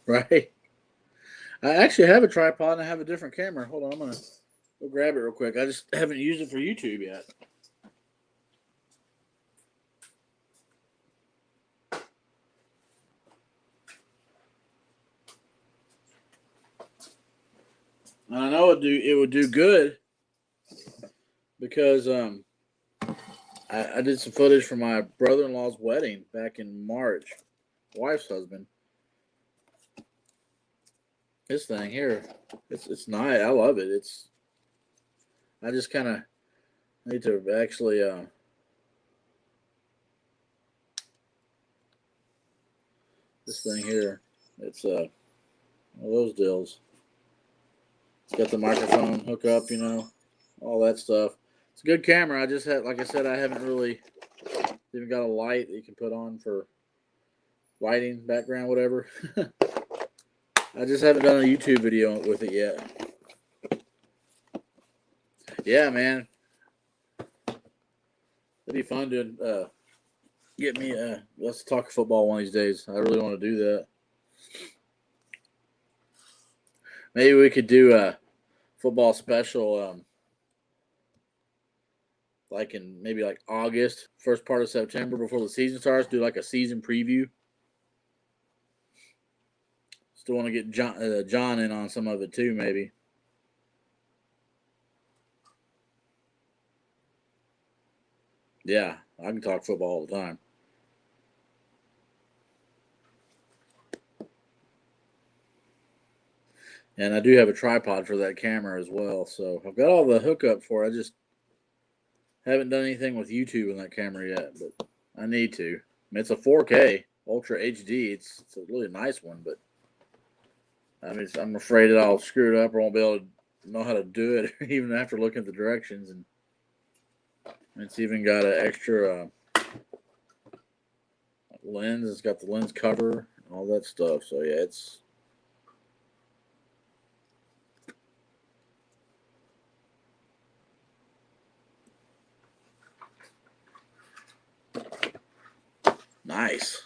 Right. I actually have a tripod and I have a different camera. Hold on, I'm gonna go grab it real quick. I just haven't used it for YouTube yet. And I know it would do good because I did some footage for my brother in law's wedding back in March. Wife's husband. This thing here, it's nice. I love it. I just kind of need to actually this thing here. It's one of those deals. It's got the microphone hook up, all that stuff. It's a good camera. I just had, like I said, I haven't really even got a light that you can put on for lighting, background, whatever. I just haven't done a YouTube video with it yet. Yeah, man, it'd be fun to get me. Let's talk football one of these days. I really want to do that. Maybe we could do a football special, like in maybe like August, first part of September before the season starts. Do like a season preview. Still want to get John in on some of it too, maybe. Yeah, I can talk football all the time. And I do have a tripod for that camera as well. So I've got all the hookup for it. I just haven't done anything with YouTube on that camera yet, but I need to. I mean, it's a 4K Ultra HD. It's a really nice one, but I'm afraid that I'll screw it up or won't be able to know how to do it even after looking at the directions. And it's even got an extra lens. It's got the lens cover and all that stuff. So yeah, it's nice.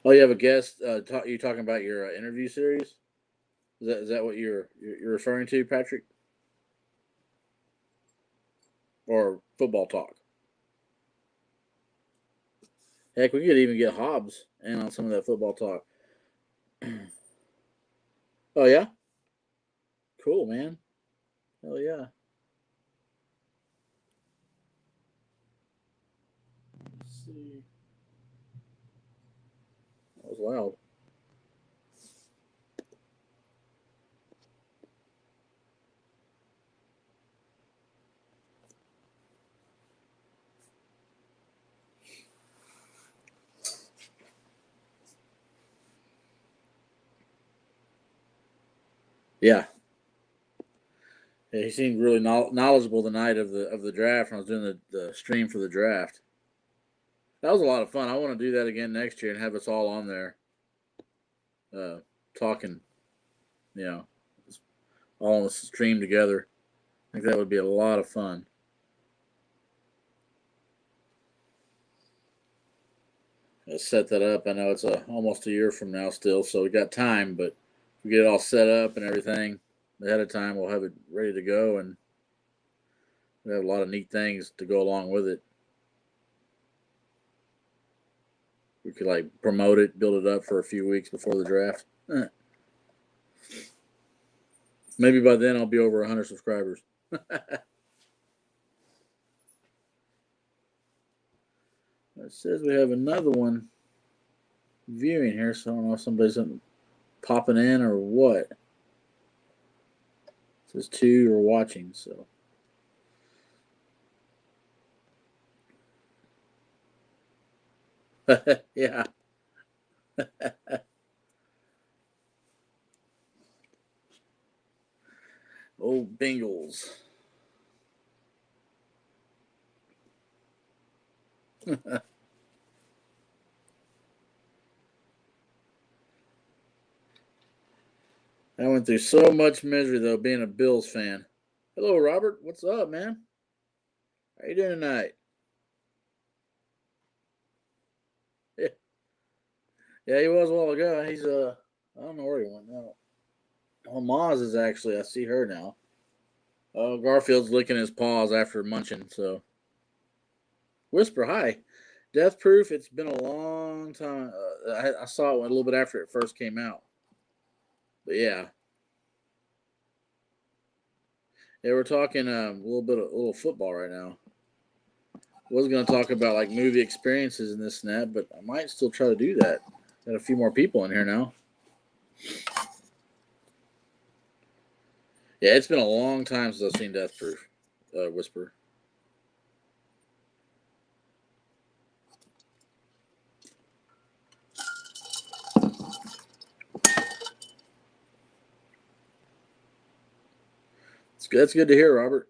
Oh, you have a guest. You talking about your interview series? Is that what you're referring to, Patrick, or football talk? Heck, we could even get Hobbs in on some of that football talk. Oh yeah, cool, man. Hell yeah. see. That was loud. Yeah. Yeah, he seemed really knowledgeable the night of the draft when I was doing the stream for the draft. That was a lot of fun. I want to do that again next year and have us all on there, talking, you know, all on the stream together. I think that would be a lot of fun. Let's set that up. I know it's almost a year from now still, so we got time, but if we get it all set up and everything ahead of time, we'll have it ready to go, and we have a lot of neat things to go along with it. We could like promote it, build it up for a few weeks before the draft. Maybe by then I'll be over 100 subscribers. It says we have another one viewing here, so I don't know if somebody's popping in or what. It says 2 are watching, so. Yeah. Old Bengals. I went through so much misery though being a Bills fan. Hello, Robert. What's up, man? How you doing tonight? Yeah, yeah, he was a while ago. He's I don't know where he went now. Oh, Maz is actually. I see her now. Oh, Garfield's licking his paws after munching. So, Whisper, hi. Death Proof. It's been a long time. I saw it a little bit after it first came out. But yeah, we're talking a little football right now. I was going to talk about like movie experiences and this and that, but I might still try to do that. Got a few more people in here now. Yeah, it's been a long time since I've seen Death Proof. Whisper. It's good. That's good to hear, Robert.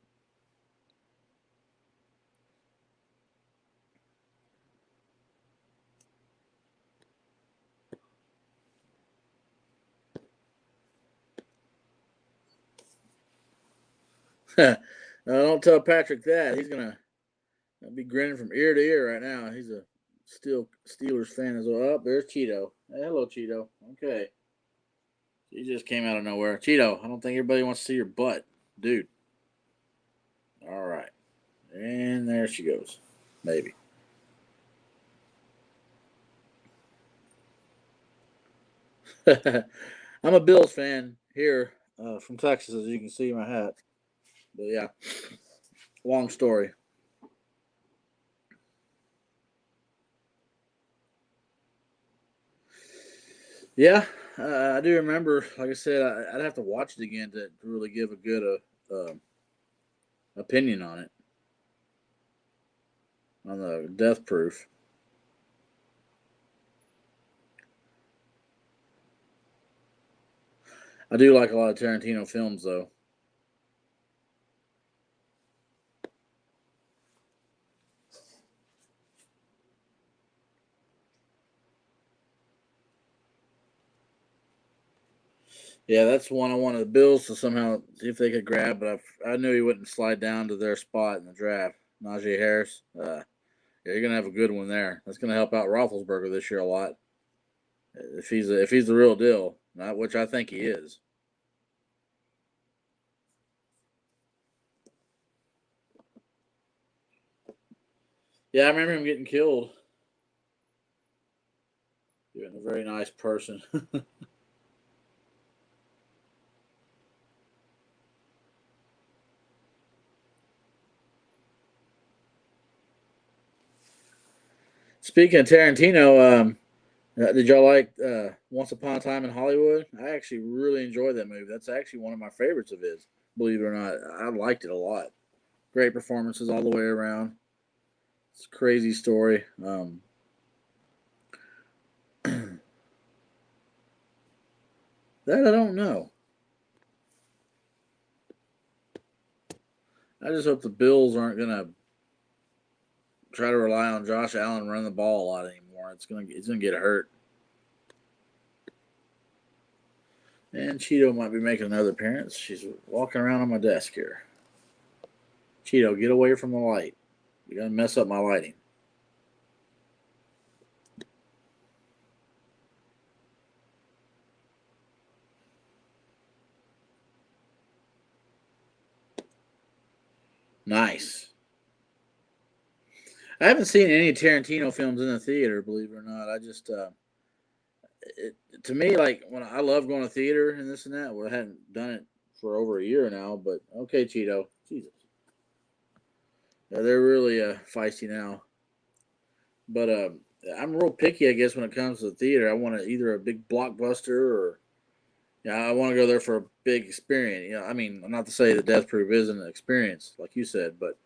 No, don't tell Patrick that. He's gonna be grinning from ear to ear right now. He's a still Steelers fan as well. Oh, there's Cheeto. Hey, hello, Cheeto. Okay. He just came out of nowhere. Cheeto, I don't think everybody wants to see your butt, dude. All right. And there she goes. Maybe. I'm a Bills fan here from Texas, as you can see my hat. But yeah, long story. Yeah, I do remember. Like I said, I'd have to watch it again to really give a good opinion on the Death Proof. I do like a lot of Tarantino films, though. Yeah, that's one I wanted the Bills to somehow see if they could grab, but I knew he wouldn't slide down to their spot in the draft. Najee Harris. Yeah, you're gonna have a good one there. That's gonna help out Roethlisberger this year a lot if he's the real deal, not which I think he is. Yeah, I remember him getting killed. Being a very nice person. Speaking of Tarantino, did y'all like Once Upon a Time in Hollywood? I actually really enjoyed that movie. That's actually one of my favorites of his. Believe it or not, I liked it a lot. Great performances all the way around. It's a crazy story. That I don't know. I just hope the Bills aren't gonna try to rely on Josh Allen run the ball a lot anymore. It's gonna get hurt. And Cheeto might be making another appearance. She's walking around on my desk here. Cheeto, get away from the light. You're gonna mess up my lighting. Nice. I haven't seen any Tarantino films in the theater, believe it or not. I just to me, like when I love going to theater and this and that. Well, I hadn't done it for over a year now, but okay, Cheeto, Jesus, yeah, they're really feisty now. But I'm real picky, I guess, when it comes to the theater. I want either a big blockbuster or yeah, I want to go there for a big experience. I mean, not to say that Death Proof isn't an experience, like you said, but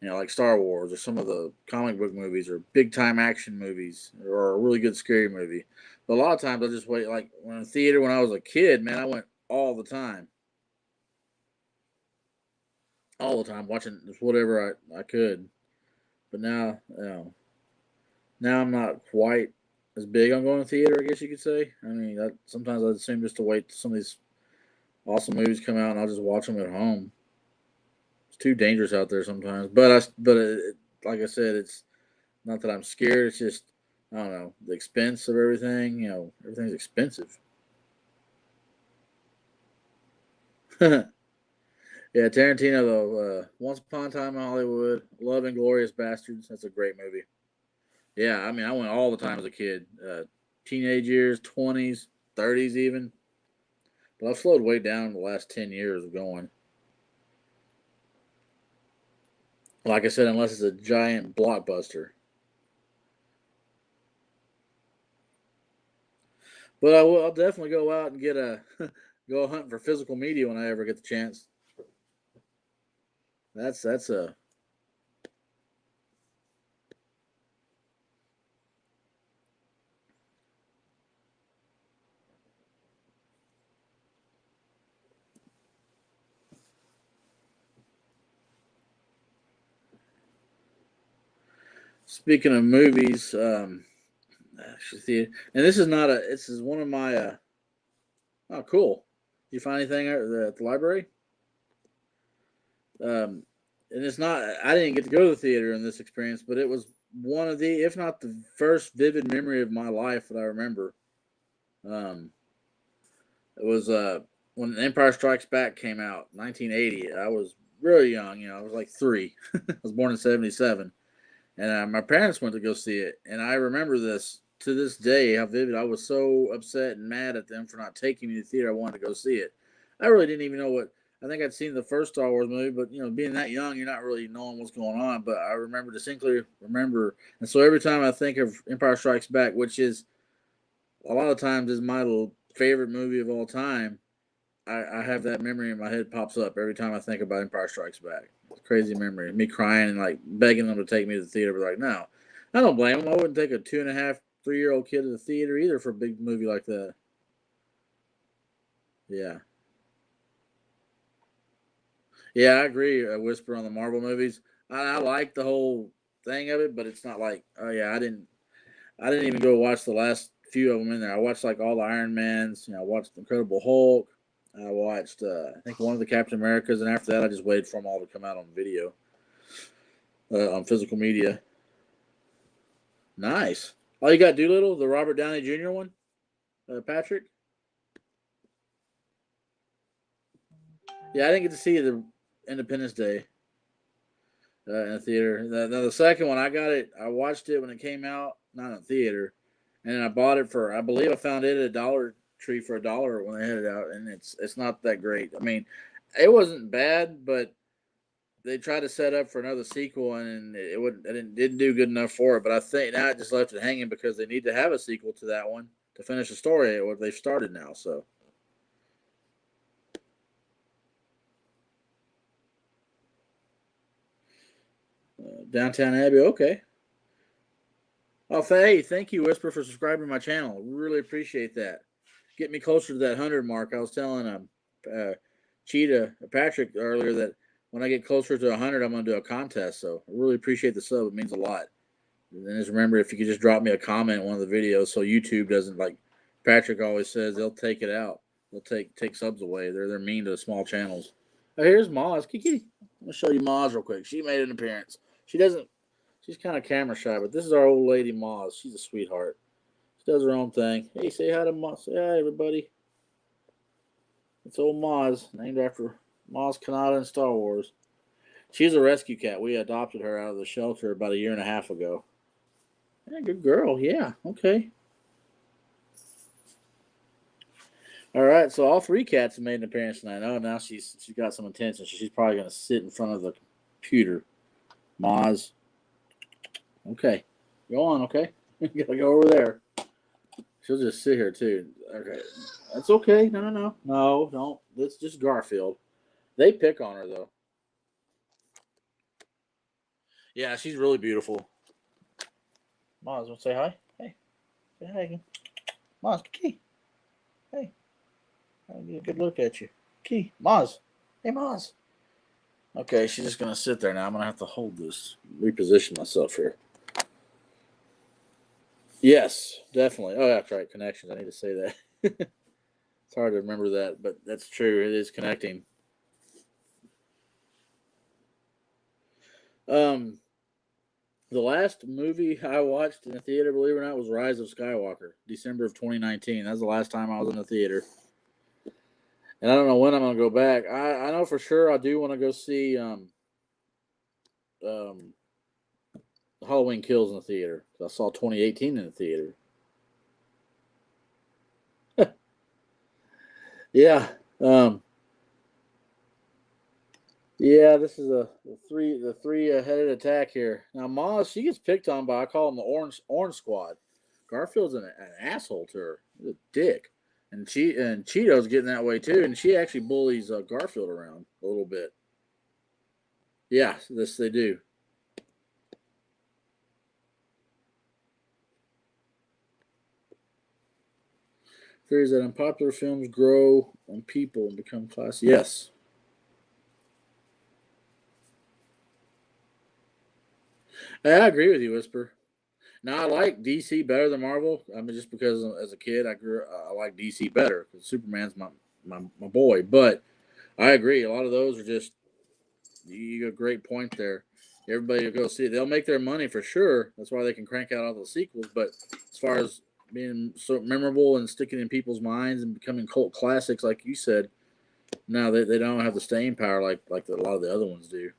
like Star Wars or some of the comic book movies or big time action movies or a really good scary movie. But a lot of times I just wait. Like when in theater when I was a kid, man, I went all the time watching just whatever I could. But now, now I'm not quite as big on going to theater. I guess you could say. I mean, sometimes I seem just to wait till some of these awesome movies come out and I'll just watch them at home. It's too dangerous out there sometimes. Like I said, it's not that I'm scared. It's just I don't know the expense of everything. Everything's expensive. Yeah, Tarantino though. Once Upon a Time in Hollywood, Love and Glorious Bastards. That's a great movie. Yeah, I mean, I went all the time as a kid. Teenage years, 20s, 30s, even. But I've slowed way down in the last 10 years of going. Like I said, unless it's a giant blockbuster. But I'll definitely go out and get a go hunt for physical media when I ever get the chance. That's a speaking of movies. And this is not a. This is one of my. Oh, cool. You find anything at the library? Um, and it's not. I didn't get to go to the theater in this experience, but it was one of the, if not the first vivid memory of my life that I remember. Um, it was when Empire Strikes Back came out, 1980. I was really young. I was like 3. I was born in '77, and my parents went to go see it. And I remember this to this day how vivid. I was so upset and mad at them for not taking me to the theater. I wanted to go see it. I really didn't even know what. I think I'd seen the first Star Wars movie, but being that young, you're not really knowing what's going on. But I remember distinctly and so every time I think of Empire Strikes Back, which is a lot of times is my little favorite movie of all time, I have that memory in my head pops up every time I think about Empire Strikes Back. It's a crazy memory. Me crying and like begging them to take me to the theater, but like, no, I don't blame them. I wouldn't take a 2.5, 3-year-old kid to the theater either for a big movie like that. Yeah, yeah, I agree. A Whisper on the Marvel movies. I like the whole thing of it, but it's not like, oh yeah, I didn't even go watch the last few of them in there. I watched like all the Iron Mans. I watched Incredible Hulk. I watched, I think, one of the Captain Americas, and after that, I just waited for them all to come out on video, on physical media. Nice. Oh, you got Doolittle, the Robert Downey Jr. one, Patrick. Yeah, I didn't get to see the Independence Day in the theater. The second one, I got it. I watched it when it came out, not in the theater, and then I bought it for. I believe I found it at a Dollar Tree for $1 when they had it out, and it's not that great. I mean, it wasn't bad, but they tried to set up for another sequel, and it didn't do good enough for it. But I think now it just left it hanging because they need to have a sequel to that one to finish the story. What they've started now, so. Downtown Abbey, okay. Oh, hey, thank you, Whisper, for subscribing to my channel. Really appreciate that. Get me closer to that 100 mark. I was telling Cheetah Patrick earlier that when I get closer to 100, I'm going to do a contest. So I really appreciate the sub. It means a lot. And just remember, if you could just drop me a comment in one of the videos, so YouTube doesn't, like Patrick always says, they'll take it out. They'll take subs away. They're mean to the small channels. Oh, here's Moz. Kiki. I'm going to show you Moz real quick. She made an appearance. She's kind of camera shy, but this is our old lady Moz. She's a sweetheart. She does her own thing. Hey, say hi to Moz. Say hi, everybody. It's old Moz, named after Maz Kanata in Star Wars. She's a rescue cat. We adopted her out of the shelter about 1.5 years ago. Yeah, good girl. Yeah, okay. All right, so all 3 cats have made an appearance tonight. Oh, now she's got some attention. She's probably going to sit in front of the computer. Moz. Okay. Go on, okay? You got to go over there. She'll just sit here, too. Okay. That's okay. No. No, don't. That's just Garfield. They pick on her, though. Yeah, she's really beautiful. Moz, want to say hi? Hey. Say hi again. Moz, Key. Hey. I'll get a good look at you. Key. Moz. Hey, Moz. Okay, she's just going to sit there now. I'm going to have to hold this. Reposition myself here. Yes, definitely. Oh, that's right. Connections. I need to say that. It's hard to remember that, but that's true. It is connecting. The last movie I watched in the theater, believe it or not, was Rise of Skywalker, December of 2019. That was the last time I was in the theater. And I don't know when I'm going to go back. I know for sure I do want to go see Halloween Kills in the theater. I saw 2018 in the theater. Yeah. Yeah, this is the three headed attack here. Now Maz, she gets picked on by, I call them the orange squad. Garfield's an asshole to her. He's a dick. And Cheeto's getting that way too, and she actually bullies Garfield around a little bit. Yeah, this they do. Theories that unpopular films grow on people and become classic. Yes. I agree with you, Whisper. Now I like DC better than Marvel. I mean, just because as a kid I like DC better because Superman's my boy. But I agree, a lot of those are just you got a great point there. Everybody will go see it. They'll make their money for sure. That's why they can crank out all the sequels. But as far as being so memorable and sticking in people's minds and becoming cult classics, like you said, no, they don't have the staying power like a lot of the other ones do.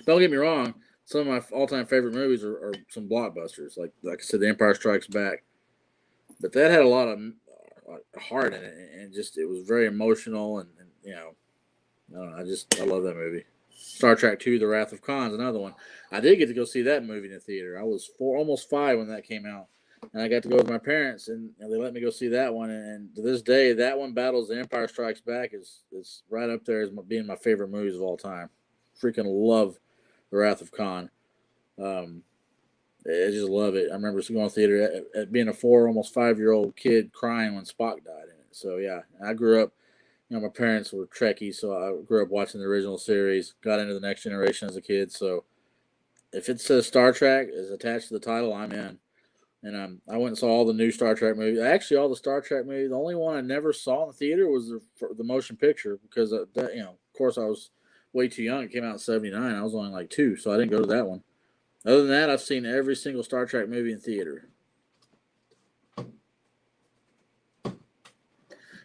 Don't get me wrong. Some of my all-time favorite movies are some blockbusters, like I said, The Empire Strikes Back. But that had a lot of heart in it, and just it was very emotional, and you know, I don't know, I love that movie. Star Trek II: The Wrath of Khan is another one. I did get to go see that movie in the theater. I was almost 5 when that came out, and I got to go with my parents, and they let me go see that one. And to this day, that one battles The Empire Strikes Back is right up there as being my favorite movies of all time. Freaking love The Wrath of Khan. I just love it. I remember going to theater at being a almost 5-year-old kid crying when Spock died in it. So yeah, I grew up. My parents were Trekkies, so I grew up watching the original series. Got into the Next Generation as a kid. So if it says Star Trek is attached to the title, I'm in. And I went and saw all the new Star Trek movies. Actually, all the Star Trek movies. The only one I never saw in the theater was the motion picture because of course, I was way too young. It came out in '79. I was only like 2, so I didn't go to that one. Other than that, I've seen every single Star Trek movie in theater.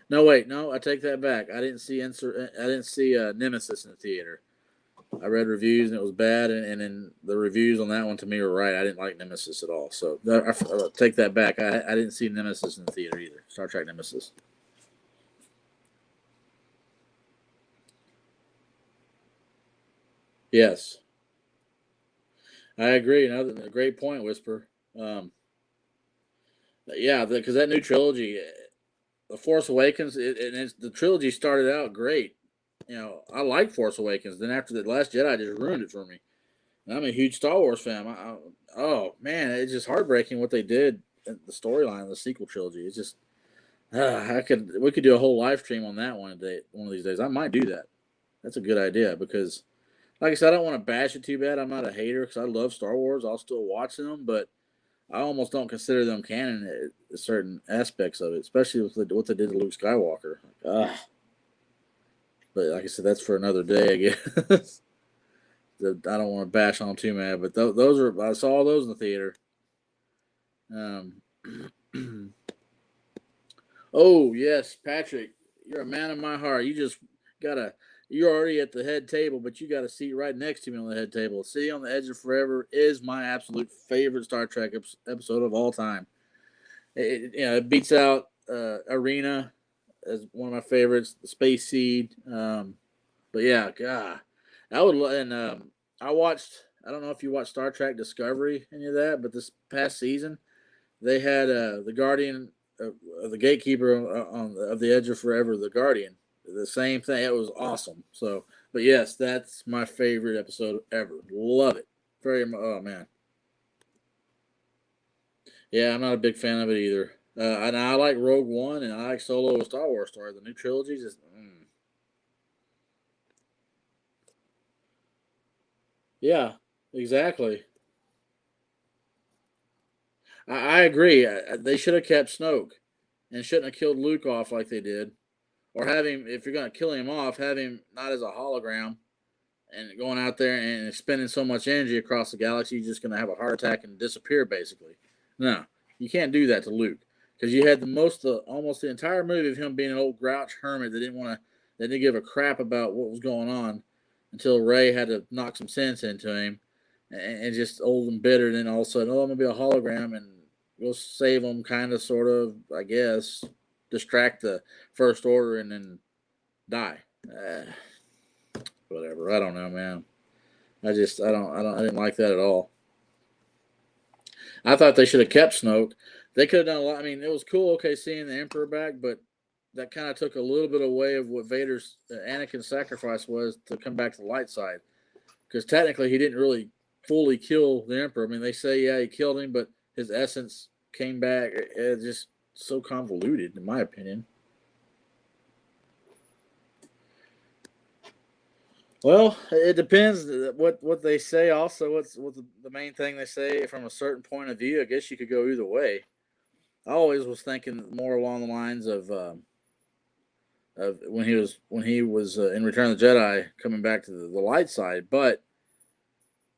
No, wait, no, I take that back. I didn't see Nemesis in the theater. I read reviews and it was bad, and then the reviews on that one to me were right. I didn't like Nemesis at all, so I take that back. I didn't see Nemesis in the theater either. Star Trek Nemesis. Yes, I agree. Another a great point, Whisper. Um, yeah, because that new trilogy, The Force Awakens, the trilogy started out great. I like Force Awakens. Then after the Last Jedi, just ruined it for me. And I'm a huge Star Wars fan. Oh man, it's just heartbreaking what they did in the storyline of the sequel trilogy. It's just we could do a whole live stream on that one of these days. I might do that. That's a good idea because, like I said, I don't want to bash it too bad. I'm not a hater because I love Star Wars. I'll still watch them, but I almost don't consider them canon at certain aspects of it, especially with what they did to Luke Skywalker. But like I said, that's for another day, I guess. I don't want to bash on them too mad, but those are I saw those in the theater. Um, oh yes, Patrick, you're a man of my heart. You're already at the head table, but you got a seat right next to me on the head table. City on the Edge of Forever is my absolute favorite Star Trek episode of all time. It beats out Arena as one of my favorites, the Space Seed. But yeah, God, I would. And I watched. I don't know if you watched Star Trek Discovery, any of that, but this past season they had the Guardian, the Gatekeeper of the Edge of Forever, the Guardian. The same thing. It was awesome. So, but yes, that's my favorite episode ever. Love it. Very. Oh man. Yeah, I'm not a big fan of it either. And I like Rogue One and I like Solo: A Star Wars Story. The new trilogy just. Yeah, exactly. I agree. They should have kept Snoke and shouldn't have killed Luke off like they did. Or have him, if you're going to kill him off, have him not as a hologram and going out there and spending so much energy across the galaxy, you're just going to have a heart attack and disappear, basically. No, you can't do that to Luke because you had almost the entire movie of him being an old grouch hermit that didn't give a crap about what was going on until Ray had to knock some sense into him and just old and bitter. And then all of a sudden, oh, I'm gonna be a hologram and go save them, kind of, sort of, I guess, distract the First Order and then die. Uh, Whatever. I don't know, man. I didn't like that at all. I thought they should have kept Snoke. They could have done a lot. I mean, it was cool, okay, seeing the Emperor back, but that kind of took a little bit away of what Vader's Anakin's sacrifice was to come back to the light side. Because technically, he didn't really fully kill the Emperor. I mean, they say yeah, he killed him, but his essence came back. It's just so convoluted, in my opinion. Well, it depends what they say. Also, what the main thing they say from a certain point of view. I guess you could go either way. I always was thinking more along the lines of when he was in Return of the Jedi coming back to the light side. But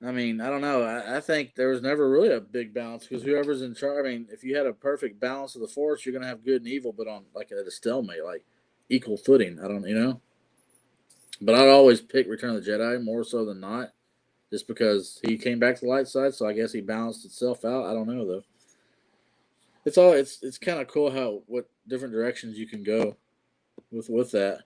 I mean, I don't know. I think there was never really a big balance because whoever's in charge. I mean, if you had a perfect balance of the Force, you're gonna have good and evil, but on like at a stalemate, like equal footing. I don't, But I'd always pick Return of the Jedi more so than not, just because he came back to the light side. So I guess he balanced itself out. I don't know though. It's kind of cool how what different directions you can go with that.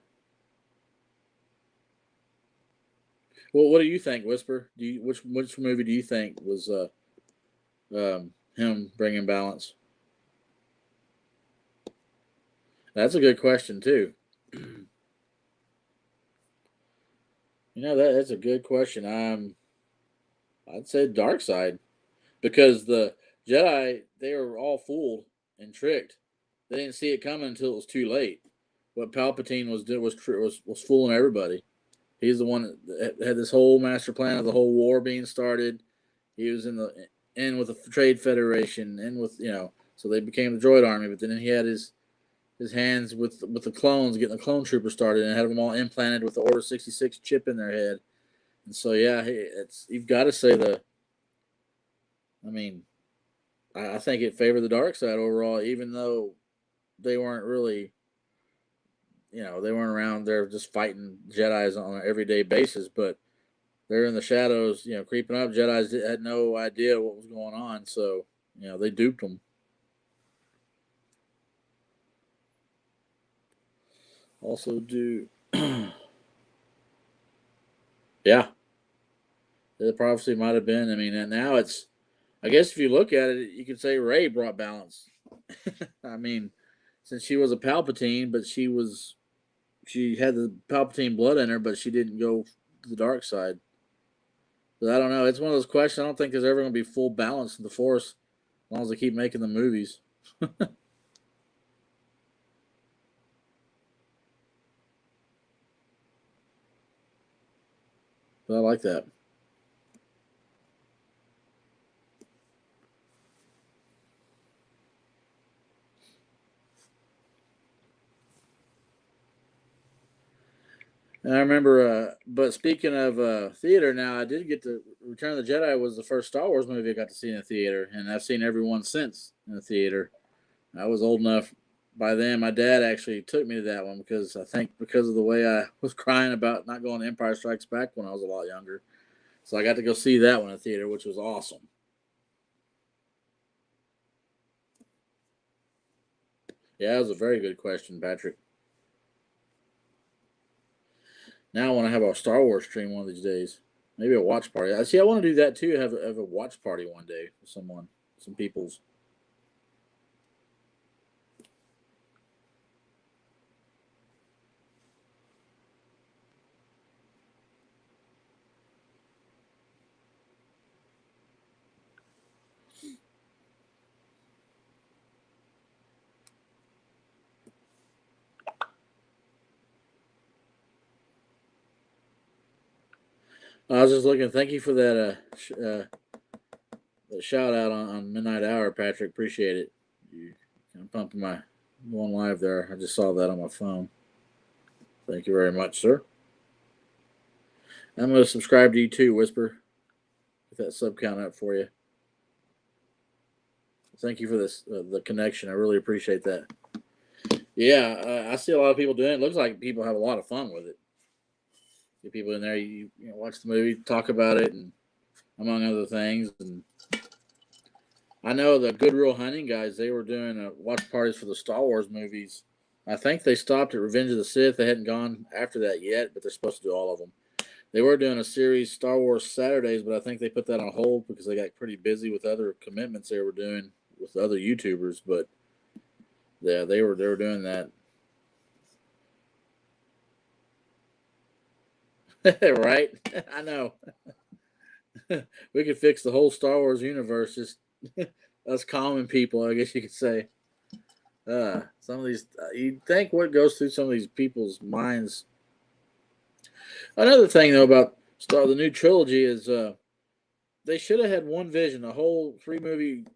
Well, what do you think, Whisper? Which movie do you think was him bringing balance? That's a good question too. That's a good question. I'd say Dark Side because the Jedi they were all fooled and tricked. They didn't see it coming until it was too late. What Palpatine was fooling everybody. He's the one that had this whole master plan of the whole war being started. He was in with the Trade Federation, in with so they became the Droid Army. But then he had his hands with the clones, getting the clone troopers started, and had them all implanted with the Order 66 chip in their head. And so yeah, it's you've got to say I mean, I think it favored the dark side overall, even though they weren't really they weren't around there just fighting Jedi's on an everyday basis, but they're in the shadows, creeping up. Jedi's had no idea what was going on, so they duped them. Also, do yeah, the prophecy might have been. I mean, and now it's. I guess if you look at it, you could say Rey brought balance. I mean, since she was a Palpatine, but she had the Palpatine blood in her, but she didn't go to the dark side. But I don't know. It's one of those questions. I don't think there's ever going to be full balance in the Force, as long as they keep making the movies. But I like that. And I remember, but speaking of theater, now I did get to Return of the Jedi was the first Star Wars movie I got to see in a theater, and I've seen every one since in the theater. I was old enough by then. My dad actually took me to that one because I think because of the way I was crying about not going to Empire Strikes Back when I was a lot younger. So I got to go see that one in the theater, which was awesome. Yeah, that was a very good question, Patrick. Now I want to have a Star Wars stream one of these days. Maybe a watch party. I see. I want to do that too. Have a watch party one day with someone, some people's. I was just looking. Thank you for that shout out on Midnight Hour, Patrick. Appreciate it. I'm pumping my one live there. I just saw that on my phone. Thank you very much, sir. I'm going to subscribe to you too, Whisper. Get that sub count up for you. Thank you for this the connection. I really appreciate that. Yeah, I see a lot of people doing it. It looks like people have a lot of fun with it. Get people in there, you watch the movie, talk about it, and among other things. And I know the Good Rule Hunting guys, they were doing watch parties for the Star Wars movies. I think they stopped at Revenge of the Sith. They hadn't gone after that yet, but they're supposed to do all of them. They were doing a series, Star Wars Saturdays, but I think they put that on hold because they got pretty busy with other commitments they were doing with other YouTubers. But yeah, they were doing that. Right? I know. We could fix the whole Star Wars universe, just us common people, I guess you could say. Some of these, you'd think what goes through some of these people's minds. Another thing, though, about the new trilogy is they should have had one vision, a whole three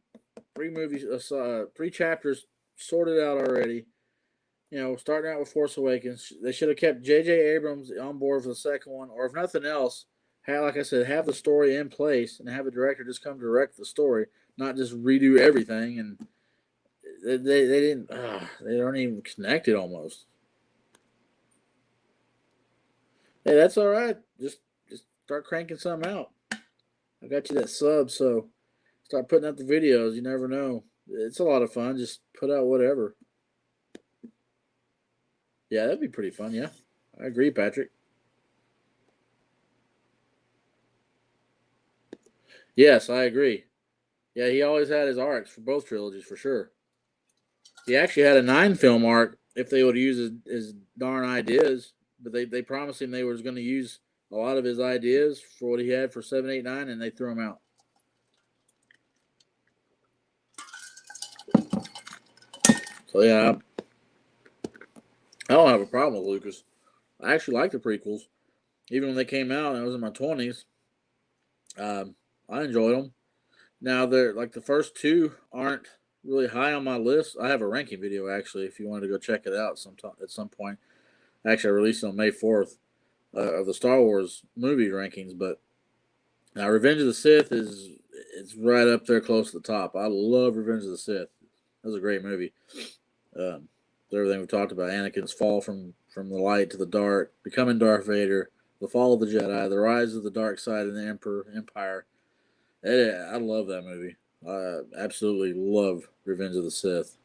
chapters sorted out already. Starting out with Force Awakens, they should have kept J.J. Abrams on board for the second one, or if nothing else, like I said, have the story in place and have a director just come direct the story, not just redo everything. And they didn't, they aren't even connected almost. Hey, that's all right. Just start cranking some out. I got you that sub, so start putting out the videos. You never know. It's a lot of fun. Just put out whatever. Yeah, that'd be pretty fun. Yeah, I agree, Patrick. Yes, I agree. Yeah, he always had his arcs for both trilogies for sure. He actually had a 9-film arc if they would use his darn ideas, but they promised him they was going to use a lot of his ideas for what he had for 7, 8, 9, and they threw him out. So yeah, I don't have a problem with Lucas. I actually like the prequels, even when they came out and I was in my 20s. I enjoyed them. Now they're like the first two aren't really high on my list. I have a ranking video actually, if you wanted to go check it out at some point. Actually, I released it on May 4th of the Star Wars movie rankings. But now Revenge of the Sith it's right up there close to the top. I love Revenge of the Sith. That was a great movie. Um, everything we've talked about: Anakin's fall from the light to the dark, becoming Darth Vader, the fall of the Jedi, the rise of the dark side and the Empire. I love that movie. I absolutely love Revenge of the Sith.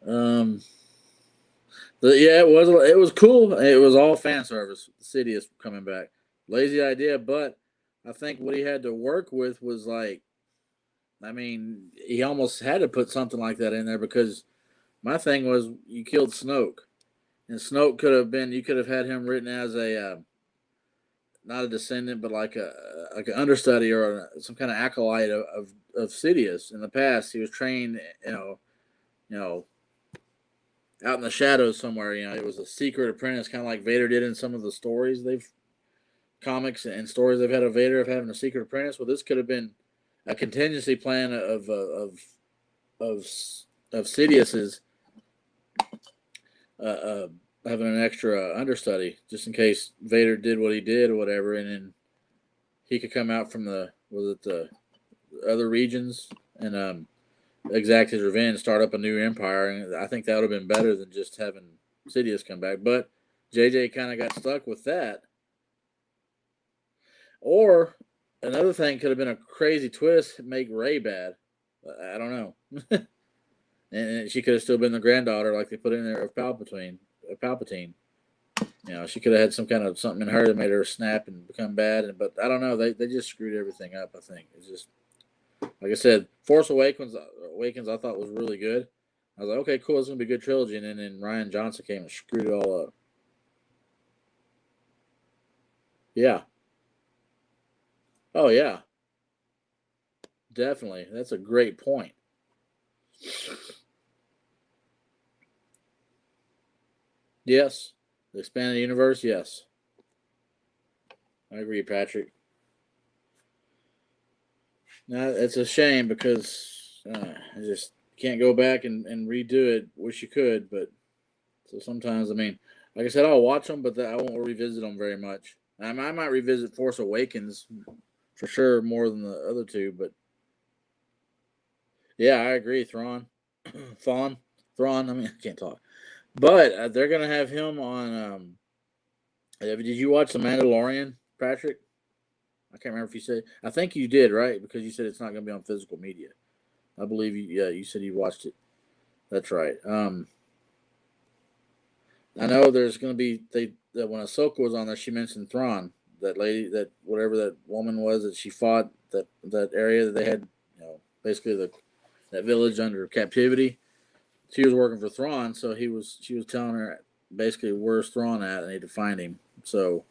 Um, Yeah, it was cool. It was all fan service. Sidious coming back. Lazy idea, but I think what he had to work with was like, I mean, he almost had to put something like that in there because my thing was you killed Snoke, and Snoke could have been, you could have had him written as a not a descendant, but like an understudy or some kind of acolyte of Sidious. In the past, he was trained, you know, out in the shadows somewhere. It was a secret apprentice, kind of like Vader did in some of the stories they've comics and stories they've had of Vader of having a secret apprentice. Well, this could have been a contingency plan of Sidious's uh, uh, having an extra understudy just in case Vader did what he did or whatever, and then he could come out from the other regions and exact his revenge, start up a new empire, and I think that would have been better than just having Sidious come back. But JJ kind of got stuck with that. Or another thing could have been a crazy twist, make Rey bad. I don't know. And she could have still been the granddaughter, like they put in there of Palpatine. Palpatine. She could have had some kind of something in her that made her snap and become bad. But I don't know. They just screwed everything up. I think it's just like I said. Force Awakens I thought was really good. I was like, okay, cool. It's gonna be a good trilogy. And then Ryan Johnson came and screwed it all up. Yeah. Oh yeah. Definitely. That's a great point. Yes. The expanded universe, yes. I agree, Patrick. Now it's a shame because I just can't go back and redo it. Wish you could, but so sometimes, I mean, like I said, I'll watch them, but I won't revisit them very much. I might revisit Force Awakens for sure more than the other two, but yeah, I agree. Thrawn, Thrawn. I mean, I can't talk, but they're gonna have him on. Did you watch The Mandalorian, Patrick? I can't remember if you said. I think you did, right? Because you said it's not going to be on physical media. I believe you. Yeah, you said you watched it. That's right. I know there's going to be that when Ahsoka was on there, she mentioned Thrawn, that lady, that whatever that woman was that she fought that area that they had, basically that village under captivity. She was working for Thrawn, so she was telling her basically where's Thrawn at, and they need to find him. So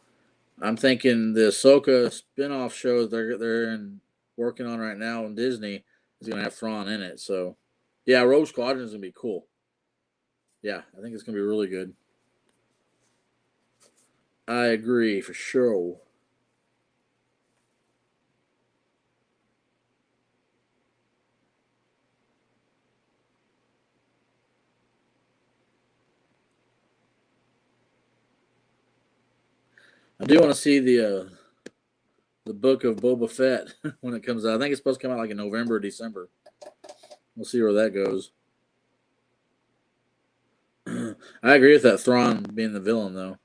I'm thinking the Ahsoka spin-off show they're working on right now on Disney is gonna have Thrawn in it. So yeah, Rogue Squadron is gonna be cool. Yeah, I think it's gonna be really good. I agree for sure. I do want to see the book of Boba Fett when it comes out. I think it's supposed to come out like in November or December. We'll see where that goes. I agree with that Thrawn being the villain though.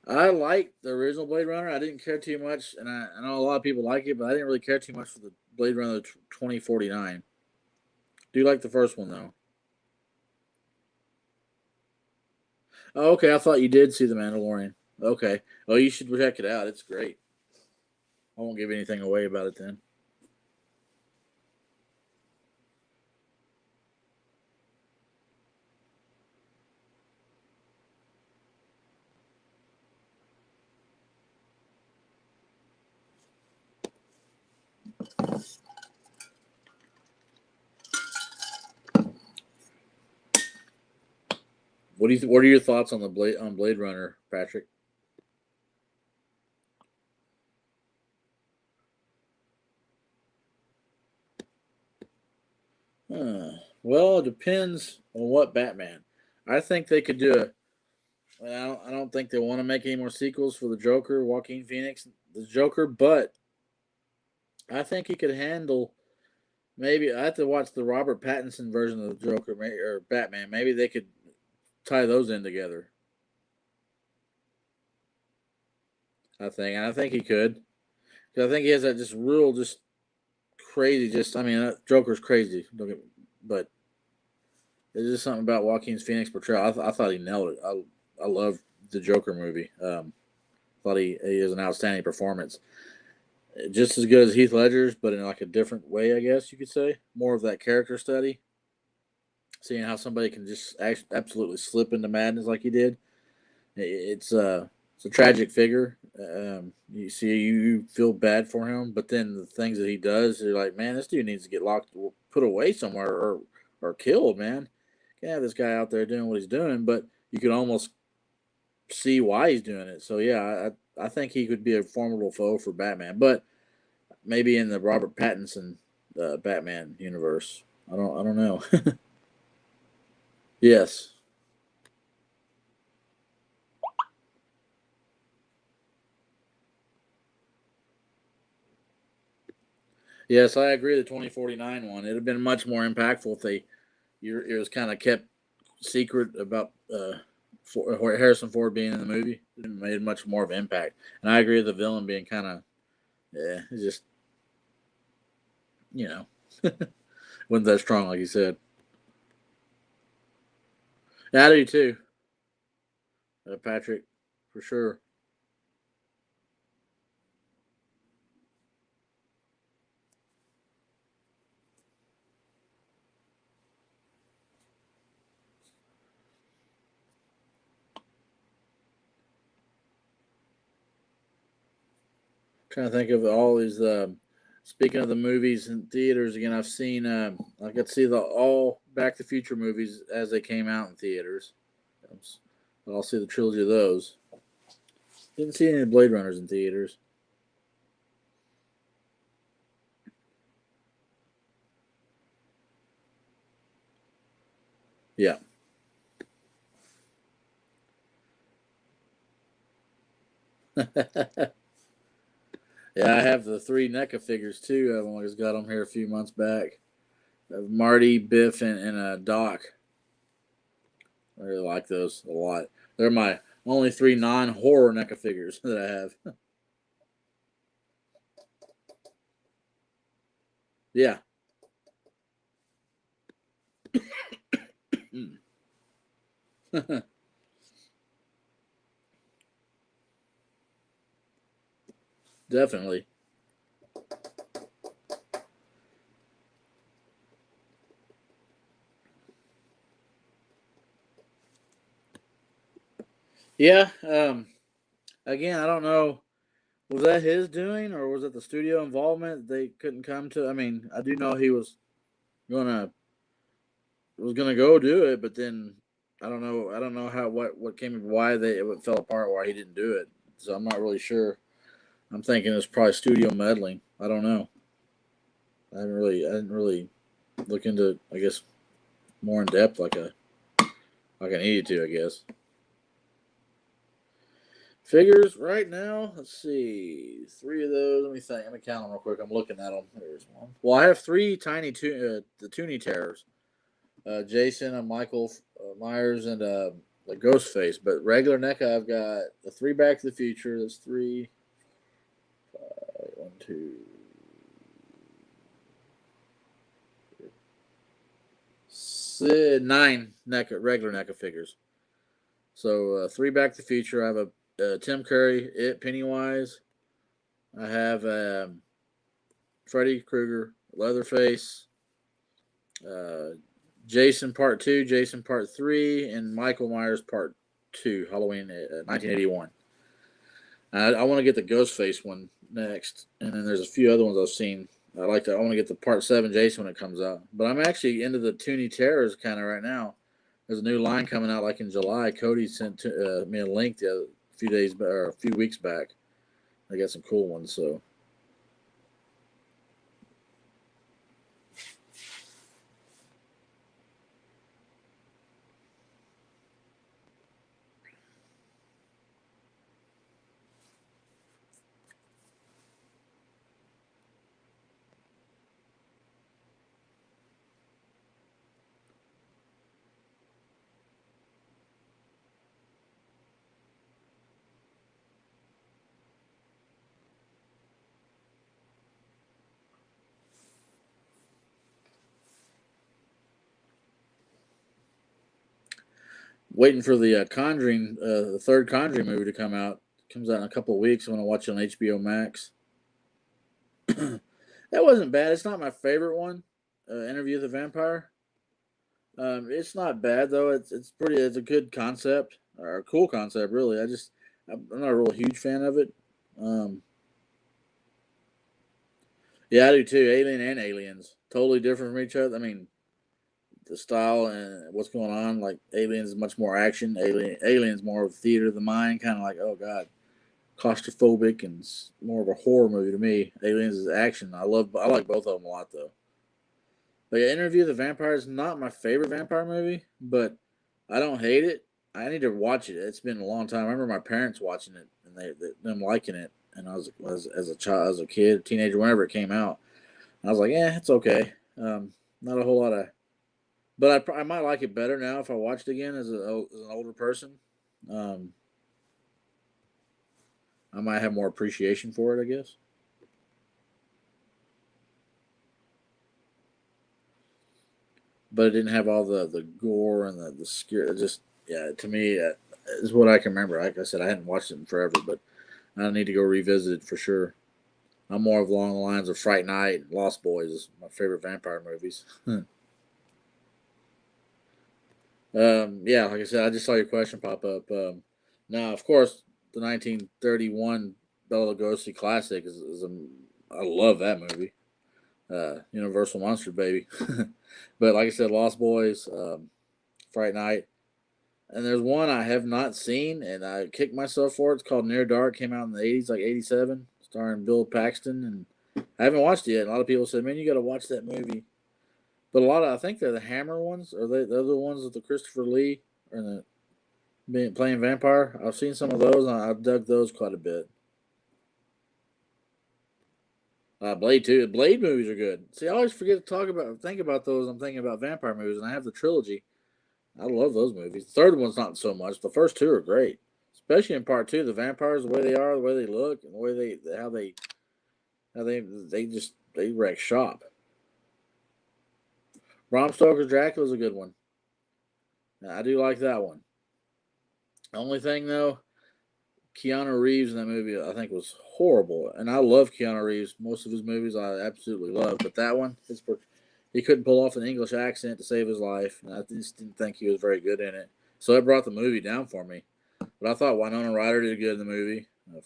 I like the original Blade Runner. I didn't care too much, and I know a lot of people like it, but I didn't really care too much for the Blade Runner 2049. Do you like the first one though? Oh, okay. I thought you did see the Mandalorian. Okay. Well, you should check it out. It's great. I won't give anything away about it then. What are your thoughts on the Blade Runner, Patrick? Well, it depends on what Batman. I think they could do a. I don't think they want to make any more sequels for the Joker, Joaquin Phoenix, the Joker, but I think he could handle. Maybe I have to watch the Robert Pattinson version of the Joker or Batman. Maybe they could tie those in together. I think he could. 'Cause I think he has that just real, just crazy. Just I mean, Joker's crazy. Don't get, but There's just something about Joaquin Phoenix portrayal. I thought he nailed it. I love the Joker movie. Thought he is an outstanding performance. Just as good as Heath Ledger's, but in like a different way, I guess you could say. More of that character study, seeing how somebody can just absolutely slip into madness like he did. It's a tragic figure. You see, you feel bad for him, but then the things that he does, you're like, man, this dude needs to get locked, put away somewhere, or killed. Man, can't have this guy out there doing what he's doing. But you can almost see why he's doing it. So yeah, I think he could be a formidable foe for Batman, but maybe in the Robert Pattinson Batman universe. I don't know. Yes. Yes, I agree. The 2049 one. It'd have been much more impactful if it was kind of kept secret about Harrison Ford being in the movie. It made much more of an impact. And I agree with the villain being kind of, yeah, it's just, you know, wasn't that strong, like you said. Yeah, I do too, Patrick, for sure. Trying to think of all these. Speaking of the movies in theaters again, I've seen. I got to see the all Back to the Future movies as they came out in theaters. I'll see the trilogy of those. Didn't see any Blade Runners in theaters. Yeah. Yeah, I have the three NECA figures too. I've only just got them here a few months back. Of Marty, Biff, and Doc. I really like those a lot. They're my only three non-horror NECA figures that I have. Yeah. Definitely. Yeah. Again, I don't know. Was that his doing, or was it the studio involvement they couldn't come to? I mean, I do know he gonna was gonna go do it, but then I don't know. I don't know how what came why it fell apart, why he didn't do it. So I'm not really sure. I'm thinking it's probably studio meddling. I don't know. I didn't really look into. I guess more in depth like I needed to. I guess figures right now. Let's see, three of those. Let me think. Let me count them real quick. I'm looking at them. There's one. Well, I have three tiny the Toonie Terrors. Jason and Michael Myers and the Ghost Face. But regular NECA, I've got the three Back to the Future. That's three, one, two, nine NECA regular NECA figures. So three Back to the Future. I have a Tim Curry, Pennywise. I have Freddy Krueger, Leatherface, uh, Jason Part Two, Jason Part Three, and Michael Myers Part Two, Halloween 1981. I want to get the Ghostface one next, and then there's a few other ones I've seen. I want to get the Part Seven Jason when it comes out. But I'm actually into the Toonie Terrors kind of right now. There's a new line coming out like in July. Cody sent me a link a few days or a few weeks back. I got some cool ones. So Waiting for the Conjuring, the third Conjuring movie to come out. Comes out in a couple of weeks. I'm gonna watch it on HBO Max. That wasn't bad. It's not my favorite one. Interview with the Vampire. It's not bad though. It's pretty. It's a good concept or a cool concept, really. I'm not a real huge fan of it. Um, yeah, I do too. Alien and Aliens, totally different from each other. I mean, the style and what's going on. Like Aliens is much more action. Aliens more of theater of the mind, kind of like, oh god, claustrophobic and more of a horror movie to me. Aliens is action. I like both of them a lot though. But yeah, Interview with the Vampire is not my favorite vampire movie, but I don't hate it. I need to watch it. It's been a long time. I remember my parents watching it and them liking it, and I was as a child, as a kid, teenager, whenever it came out. I was like, yeah, it's okay. Not a whole lot of, but I might like it better now if I watched it again as an older person. Um, I might have more appreciation for it, I guess. But it didn't have all the gore and the scare. Just yeah, to me, is what I can remember. Like I said, I hadn't watched it in forever, but I need to go revisit it for sure. I'm more of along the lines of Fright Night and Lost Boys, is my favorite vampire movies. Yeah, like I said, I just saw your question pop up. Now, of course, the 1931 Bela Lugosi classic I love that movie. Universal Monster Baby. But like I said, Lost Boys, Fright Night, and there's one I have not seen, and I kicked myself for it. It's called Near Dark. Came out in the '80s, like '87, starring Bill Paxton, and I haven't watched it yet. A lot of people said, "Man, you got to watch that movie." But I think they're the Hammer ones, or they're the ones with the Christopher Lee or the being playing vampire. I've seen some of those, and I've dug those quite a bit. Blade too. Blade movies are good. See, I always forget to think about those. I'm thinking about vampire movies, and I have the trilogy. I love those movies. The third one's not so much. The first two are great, especially in part two. The vampires, the way they are, the way they look, and the way they wreck shop. Bram Stoker's Dracula's a good one. I do like that one. The only thing though, Keanu Reeves in that movie I think was horrible, and I love Keanu Reeves. Most of his movies I absolutely love, but that one, he couldn't pull off an English accent to save his life, and I just didn't think he was very good in it. So that brought the movie down for me. But I thought Winona Ryder did good in the movie. Of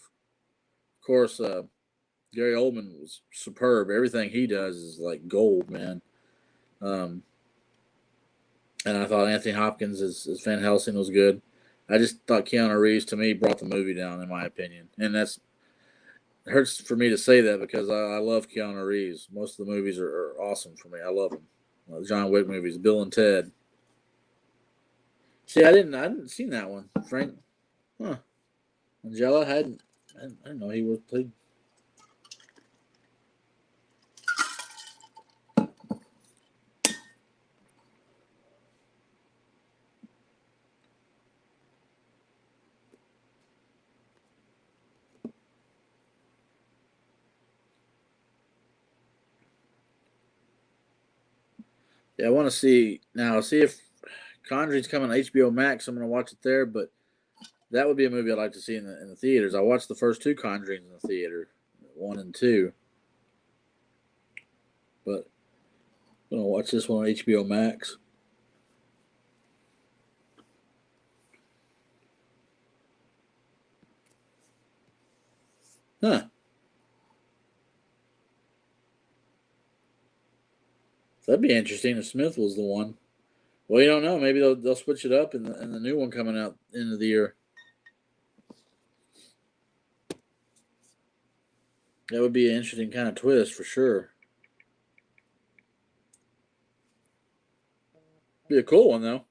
course, Gary Oldman was superb. Everything he does is like gold, man. Um, and I thought Anthony Hopkins as Van Helsing was good. I just thought Keanu Reeves to me brought the movie down, in my opinion, and that's it hurts for me to say that because I love Keanu Reeves. Most of the movies are awesome for me. I love them. John Wick movies, Bill and Ted. See, I didn't seen that one. Frank, huh? Angela I didn't know he was played. Yeah, I want to see now. See if Conjuring's coming to HBO Max. I'm gonna watch it there, but that would be a movie I'd like to see in the theaters. I watched the first two Conjurings in the theater, one and two, but I'm gonna watch this one on HBO Max. Huh? That'd be interesting if Smith was the one. Well, you don't know. Maybe they'll switch it up in the new one coming out end of the year. That would be an interesting kind of twist for sure. Be a cool one though.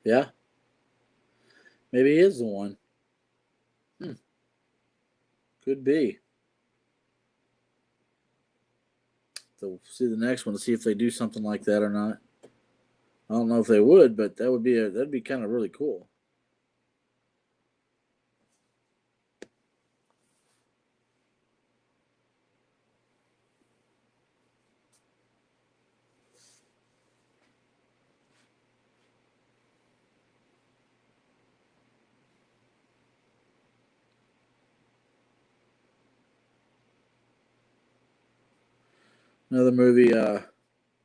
Yeah, maybe he is the one. Could be. So see the next one to see if they do something like that or not. I don't know if they would, but that'd be kind of really cool. Another movie I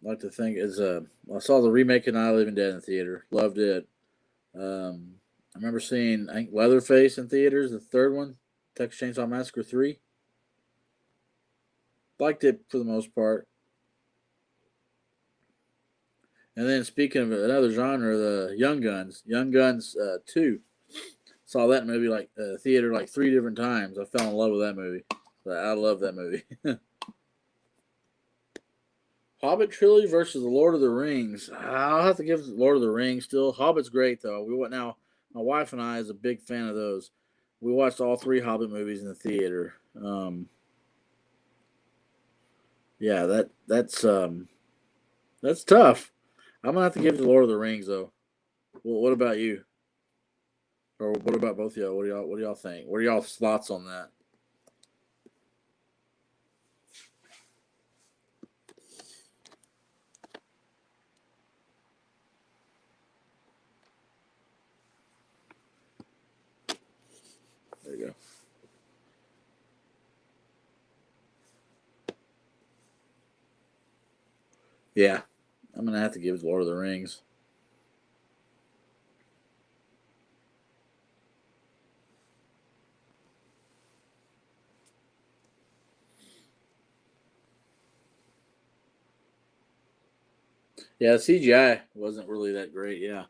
like to think is I saw the remake of Night of the Living Dead in the theater. Loved it. I remember seeing I think Leatherface in theaters, the third one, Texas Chainsaw Massacre 3. Liked it for the most part. And then speaking of another genre, the Young Guns 2. Saw that movie like theater like 3 different times. I fell in love with that movie. I love that movie. Hobbit trilogy versus the Lord of the Rings. I'll have to give Lord of the Rings still. Hobbit's great though. We went now. My wife and I is a big fan of those. We watched all 3 Hobbit movies in the theater. Yeah, that's tough. I'm gonna have to give it to Lord of the Rings though. Well, what about you? Or what about both of y'all? What do y'all think? What are y'all's thoughts on that? There you go. Yeah, I'm gonna have to give it to Lord of the Rings. Yeah, CGI wasn't really that great. Yeah,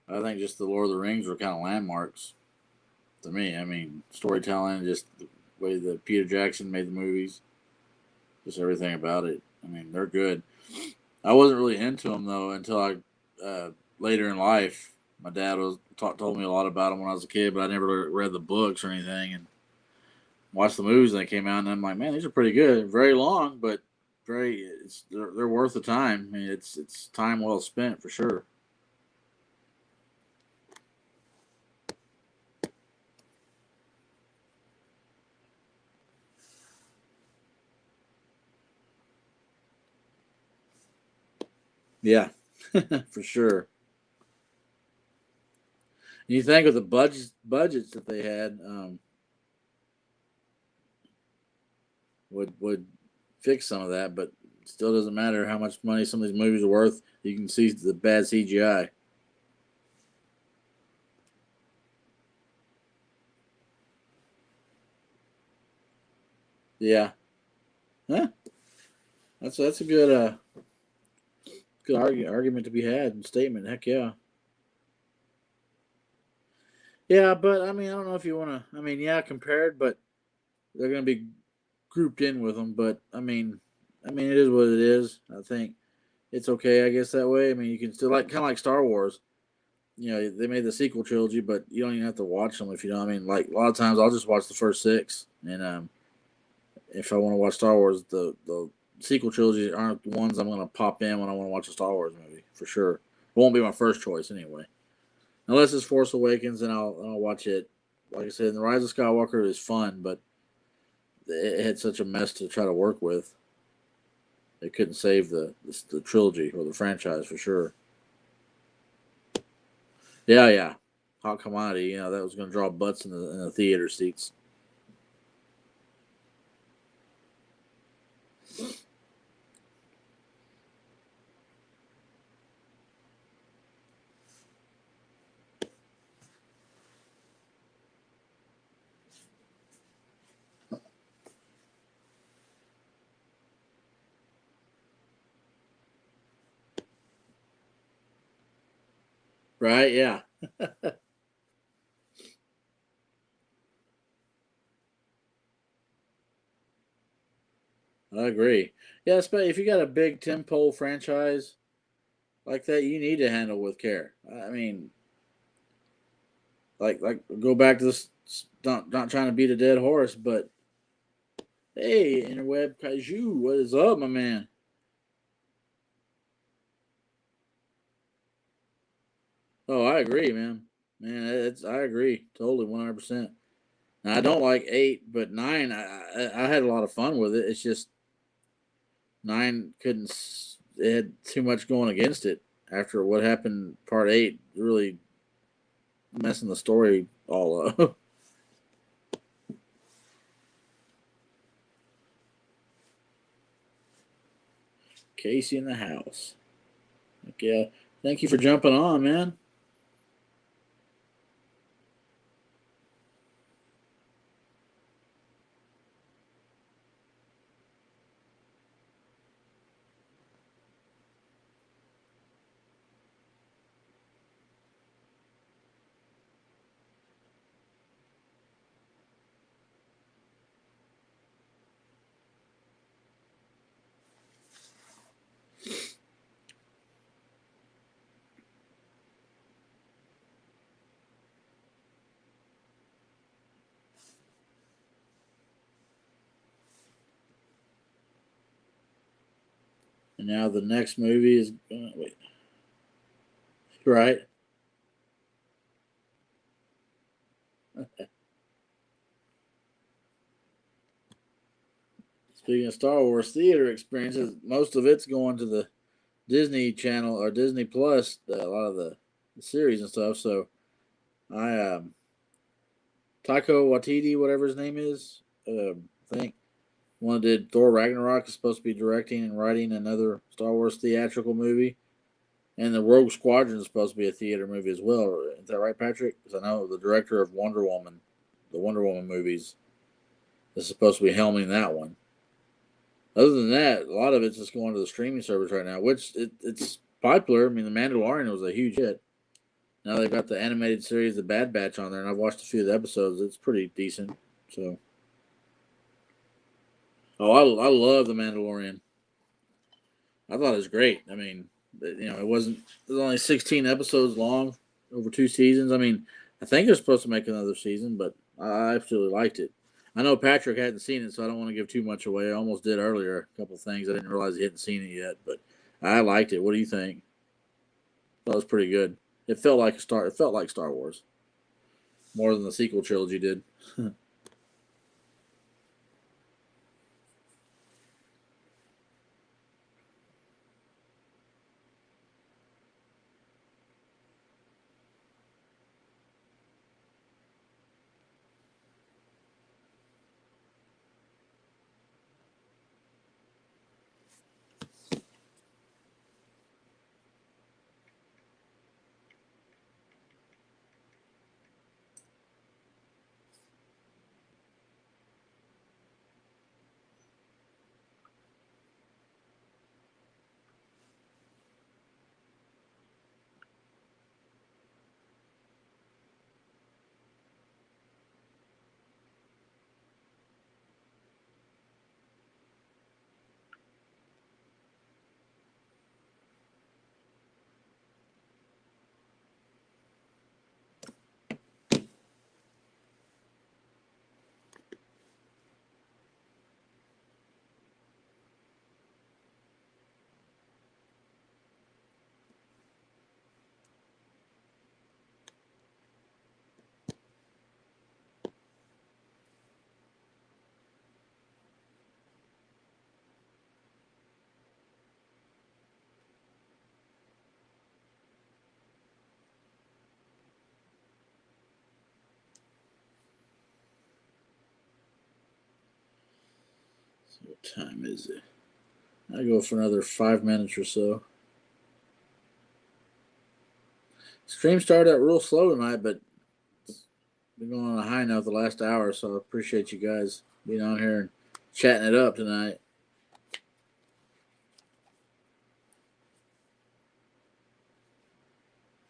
I think just the Lord of the Rings were kind of landmarks to me. I mean, storytelling, just the way that Peter Jackson made the movies, just everything about it. I mean, they're good. I wasn't really into them though until later in life. My dad told me a lot about them when I was a kid, but I never read the books or anything and watched the movies when they came out. And I'm like, man, these are pretty good. Very long, but they're worth the time. I mean, it's time well spent for sure. Yeah, for sure. You think with the budgets that they had, would fix some of that, but still doesn't matter how much money some of these movies are worth. You can see the bad CGI. Yeah, huh? That's a good argument to be had and statement. Heck yeah, yeah. But I mean, I don't know if you want to. I mean, yeah, compared, but they're going to be grouped in with them. But I mean, it is what it is. I think it's okay. I guess that way. I mean, you can still like kind of like Star Wars. You know, they made the sequel trilogy, but you don't even have to watch them if you know. What I mean, like a lot of times I'll just watch the first 6, and if I want to watch Star Wars, the sequel trilogy aren't the ones I'm going to pop in when I want to watch a Star Wars movie for sure. It won't be my first choice anyway, unless it's Force Awakens, and I'll watch it. Like I said, The Rise of Skywalker is fun, but it had such a mess to try to work with. They couldn't save the trilogy or the franchise for sure. Yeah, yeah, hot commodity. You know that was going to draw butts in the theater seats. Right? Yeah, I agree. Yeah, especially if you got a big tentpole franchise like that, you need to handle with care. I mean, like go back to this. Not trying to beat a dead horse, but hey, Interweb Kaiju, what is up, my man? Oh, I agree, man. Man, I agree totally, 100%. Now, I don't like 8, but 9, I had a lot of fun with it. It's just 9 couldn't. It had too much going against it after what happened. Part 8 really messing the story all up. Casey in the house. Okay, thank you for jumping on, man. And now the next movie is wait, right? Speaking of Star Wars theater experiences, most of it's going to the Disney Channel or Disney Plus. A lot of the series and stuff. So I Taika Waititi, whatever his name is, I think one did Thor Ragnarok is supposed to be directing and writing another Star Wars theatrical movie, and the Rogue Squadron is supposed to be a theater movie as well. Is that right, Patrick? Because I know the director of Wonder Woman, the Wonder Woman movies, is supposed to be helming that one. Other than that, a lot of it's just going to the streaming service right now, which it's popular. I mean, The Mandalorian was a huge hit. Now they've got the animated series, The Bad Batch, on there, and I've watched a few of the episodes. It's pretty decent. So, I love The Mandalorian. I thought it was great. I mean, it wasn't. It was only 16 episodes long over 2 seasons. I mean, I think they're supposed to make another season, but I absolutely liked it. I know Patrick hadn't seen it, so I don't want to give too much away. I almost did earlier. A couple things I didn't realize he hadn't seen it yet, but I liked it. What do you think? That was pretty good. It felt like It felt like Star Wars more than the sequel trilogy did. So what time is it? I go for another 5 minutes or so. Stream started out real slow tonight, but been going on a high note the last hour, so I appreciate you guys being on here and chatting it up tonight.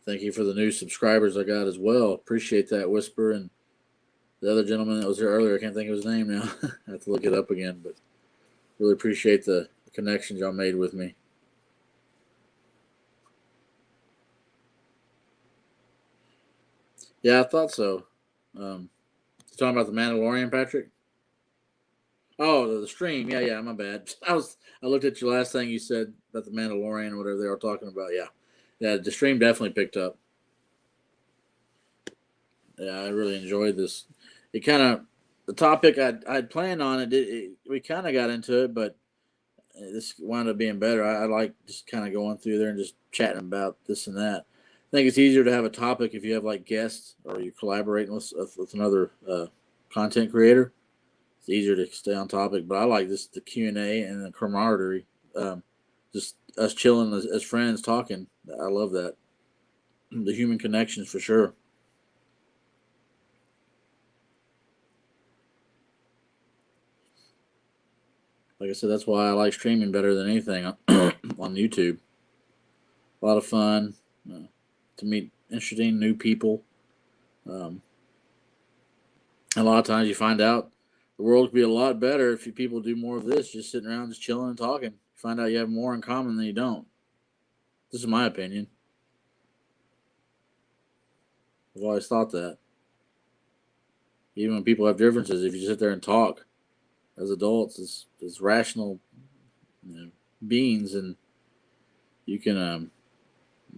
Thank you for the new subscribers I got as well. Appreciate that, Whisper, and the other gentleman that was here earlier. I can't think of his name now. I have to look it up again, but really appreciate the connections y'all made with me. Yeah, I thought so. You talking about the Mandalorian, Patrick? Oh, the stream. Yeah, yeah. My bad. I looked at your last thing you said about the Mandalorian or whatever they were talking about. Yeah, yeah. The stream definitely picked up. Yeah, I really enjoyed this. It kind of the topic I'd planned on we kind of got into it, but this wound up being better. I like just kind of going through there and just chatting about this and that. I think it's easier to have a topic if you have like guests or you're collaborating with another content creator. It's easier to stay on topic. But I like this the Q&A and the camaraderie. Um, just us chilling as friends talking. I love that. The human connections for sure. Like I said, that's why I like streaming better than anything on YouTube. A lot of fun uh, to meet interesting new people. Um, a lot of times you find out the world could be a lot better if you people do more of this, just sitting around, just chilling and talking. You find out you have more in common than you don't. This is my opinion. I've always thought that. Even when people have differences, if you sit there and talk as adults, as rational beings, and you can um,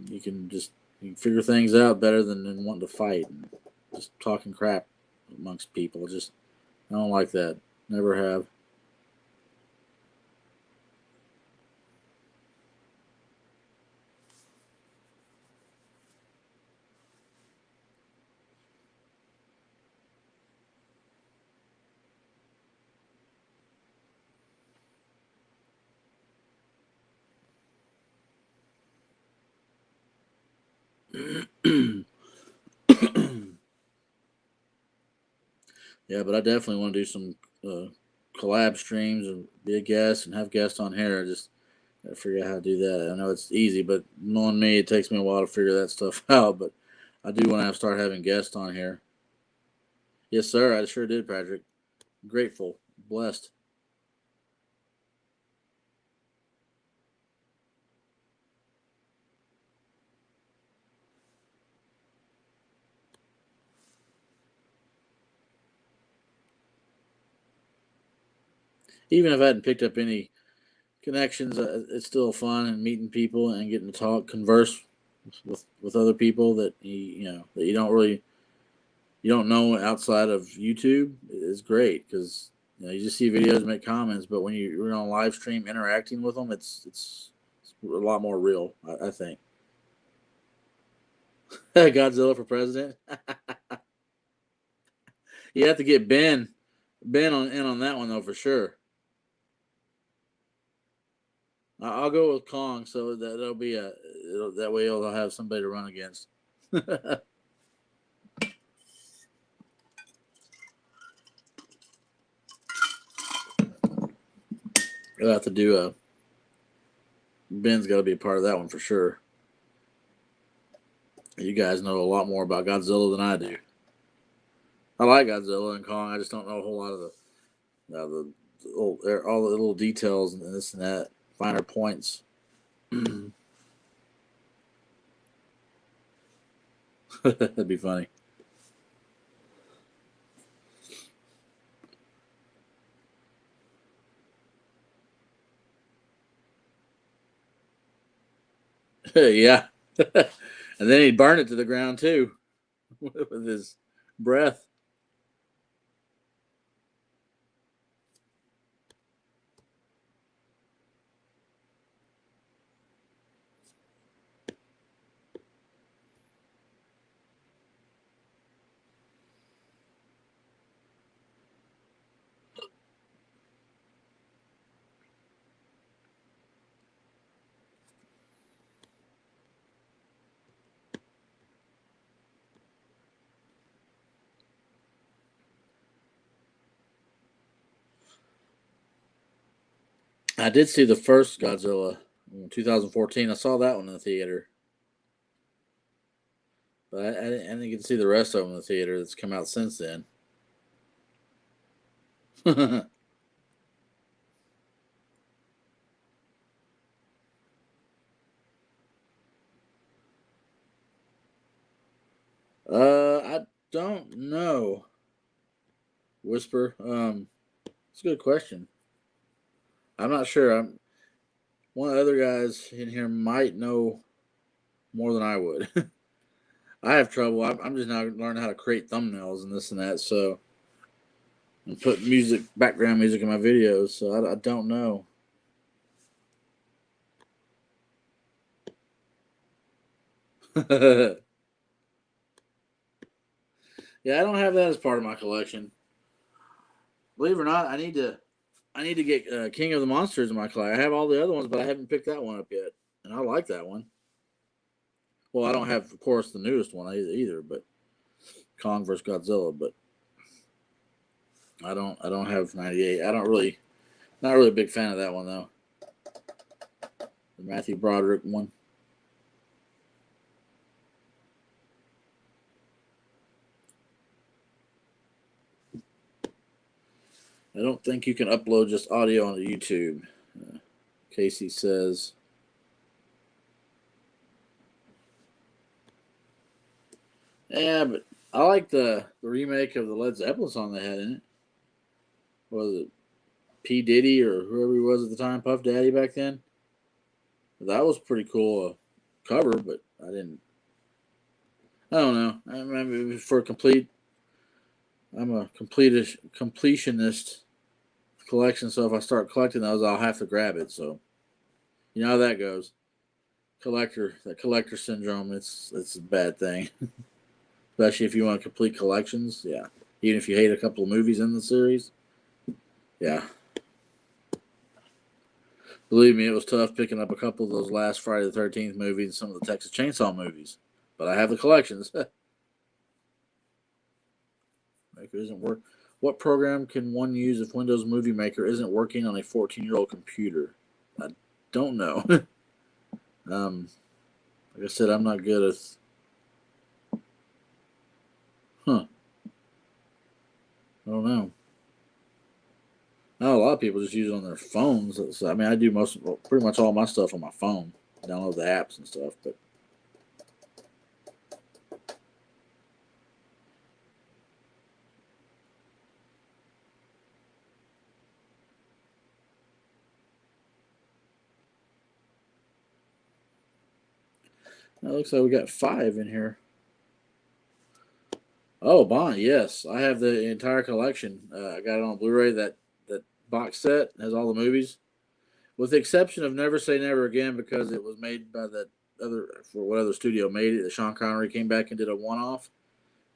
you can just you can figure things out better than wanting to fight and just talking crap amongst people. Just I don't like that. Never have. Yeah, but I definitely want to do some uh, collab streams and be a guest and have guests on here. I just gotta figure out how to do that. I know it's easy, but knowing me, it takes me a while to figure that stuff out. But I do want to start having guests on here. Yes, sir. I sure did, Patrick. Grateful, blessed. Even if I hadn't picked up any connections, it's still fun and meeting people and getting to talk, converse with other people that that you don't know outside of YouTube is great because you just see videos, make comments, but when you're on a live stream interacting with them, it's a lot more real. I think. Godzilla for president. You have to get Ben on in on that one though for sure. I'll go with Kong, so that'll be that way he'll have somebody to run against. You'll have to do a Ben's got to be a part of that one for sure. You guys know a lot more about Godzilla than I do. I like Godzilla and Kong. I just don't know a whole lot of all the little details and this and that, finer points. That'd be funny. Yeah. And then he'd burn it to the ground too with his breath. I did see the first Godzilla in 2014. I saw that one in the theater, but I didn't get to see the rest of them in the theater that's come out since then. don't know. Whisper. It's a good question. I'm not sure. One of the other guys in here might know more than I would. I have trouble. I'm just now learning how to create thumbnails and this and that. So, and put background music in my videos. So I don't know. Yeah, I don't have that as part of my collection. Believe it or not, I need to get King of the Monsters in my collection. I have all the other ones, but I haven't picked that one up yet, and I like that one. Well, I don't have, of course, the newest one either, but Kong vs. Godzilla. But I don't have 98. I don't really, not really a big fan of that one though. The Matthew Broderick one. I don't think you can upload just audio onto YouTube. Casey says. Yeah, but I like the remake of the Led Zeppelin song they had in it. Was it P. Diddy or whoever he was at the time, Puff Daddy back then? That was pretty cool cover, but I didn't. I don't know. I mean, for complete, I'm a completionist collection. So if I start collecting those, I'll have to grab it. So you know how that goes. That collector syndrome. It's a bad thing, especially if you want to complete collections. Yeah, even if you hate a couple of movies in the series. Yeah, believe me, it was tough picking up a couple of those last Friday the 13th movies and some of the Texas Chainsaw movies. But I have the collections. Maker isn't work. What program can one use if Windows Movie Maker isn't working on a 14-year-old computer? I don't know. Like I said, I'm not good at. Huh? I don't know. Now a lot of people just use it on their phones. So, I mean, I do pretty much all my stuff on my phone. Download the apps and stuff, but. It looks like we got 5 in here. Oh, Bond, yes. I have the entire collection. I got it on Blu-ray. That box set has all the movies, with the exception of Never Say Never Again, because it was made by that for what other studio made it. That Sean Connery came back and did a one-off.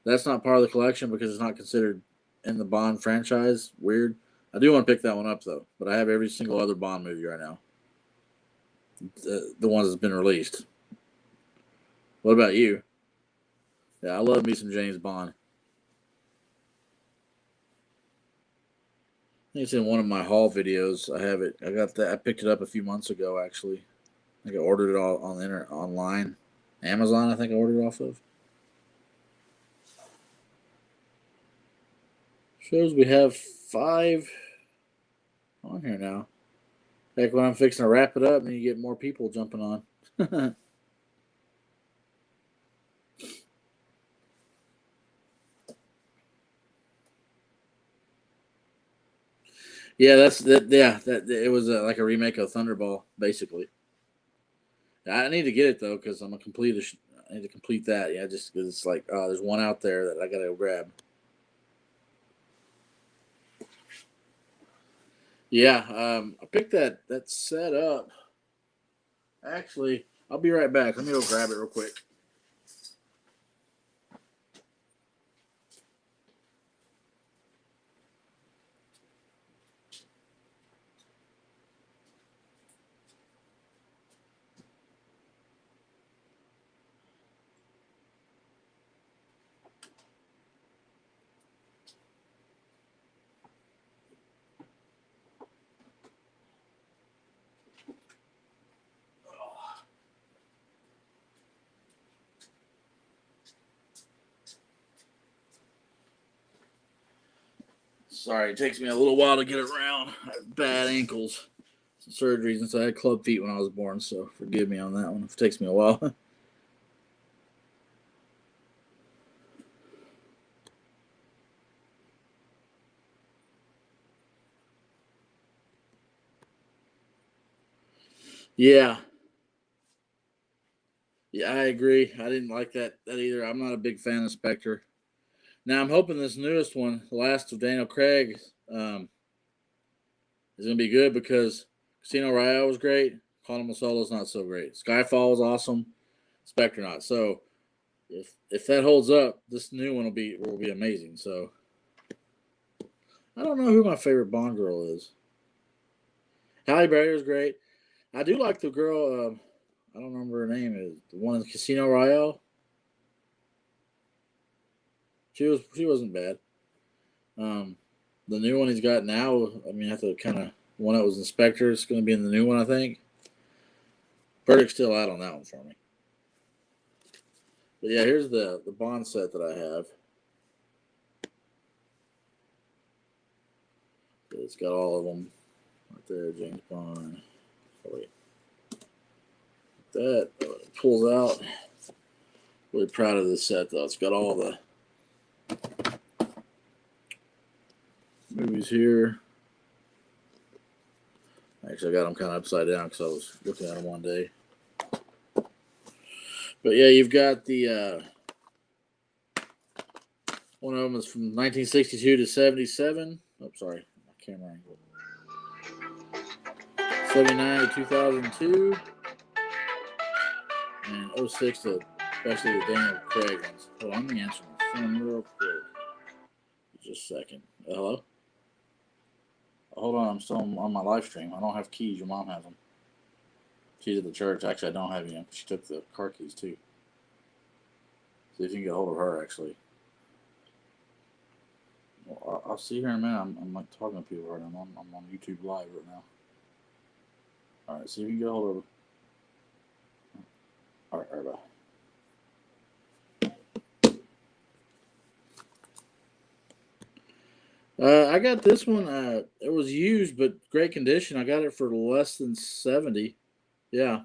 That's not part of the collection because it's not considered in the Bond franchise. Weird. I do want to pick that one up though, but I have every single other Bond movie right now. The ones that's been released. What about you? Yeah, I love me some James Bond. I think it's in one of my haul videos. I have it. I got that. I picked it up a few months ago. Actually, I think I ordered it all on the internet online. Amazon, I think I ordered it off of. Shows we have 5 on here now. Heck, when I'm fixing to wrap it up, and you get more people jumping on. Yeah, that's that. Yeah, that it was like a remake of Thunderball, basically. I need to get it though because I'm a complete. I need to complete that. Yeah, just because it's like, oh, there's one out there that I gotta go grab. Yeah, I picked that set up. Actually, I'll be right back. Let me go grab it real quick. Sorry, it takes me a little while to get around. I have bad ankles, some surgeries, and so I had club feet when I was born. So forgive me on that one if it takes me a while. Yeah, yeah, I agree. I didn't like that either. I'm not a big fan of Spectre. Now I'm hoping this newest one, the last of Daniel Craig, is gonna be good because Casino Royale was great. Quantum Solo is not so great. Skyfall was awesome. Spectre not. So if that holds up, this new one will be amazing. So I don't know who my favorite Bond girl is. Halle Berry is great. I do like the girl. I don't remember her name. Is the one in Casino Royale? She wasn't bad. Um, the new one he's got now. I mean, I have to kind of one that was Inspector. It's going to be in the new one, I think. Verdict's still out on that one for me. But yeah, here's the Bond set that I have. It's got all of them right there. James Bond. Oh, wait. That it pulls out. Really proud of this set though. It's got all the movies here. Actually, I got them kind of upside down because I was looking at them one day. But yeah, you've got the one of them is from 1962 to 77. Oh, sorry, my camera angle. 79 to 2002, and 06 to especially the Daniel Craig ones. Hold on, let me answer my phone real quick. Just a second. Hello? Hold on, I'm still on my live stream. I don't have keys. Your mom has them. She's at the church. Actually, I don't have any. She took the car keys too. See if you can get a hold of her. Actually, well, I'll see her in a minute. I'm like talking to people right now. I'm on YouTube Live right now. All right, see if you can get a hold of her. All right, bye. I got this one. It was used, but great condition. I got it for less than 70. Yeah.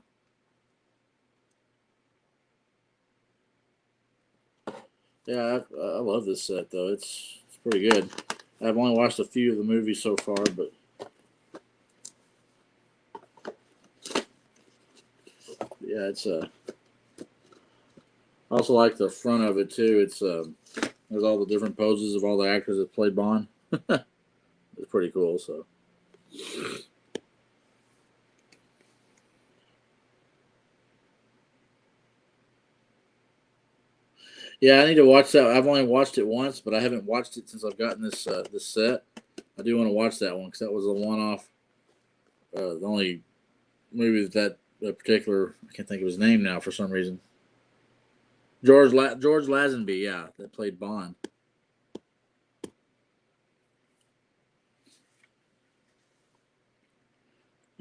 Yeah, I love this set though. It's pretty good. I've only watched a few of the movies so far, but yeah, it's I also like the front of it too. It's there's all the different poses of all the actors that played Bond. It's pretty cool. So yeah, I need to watch that. I've only watched it once, but I haven't watched it since I've gotten this set. I do want to watch that one because that was a one-off. The only movie that particular I can't think of his name now for some reason. George Lazenby, yeah, that played Bond.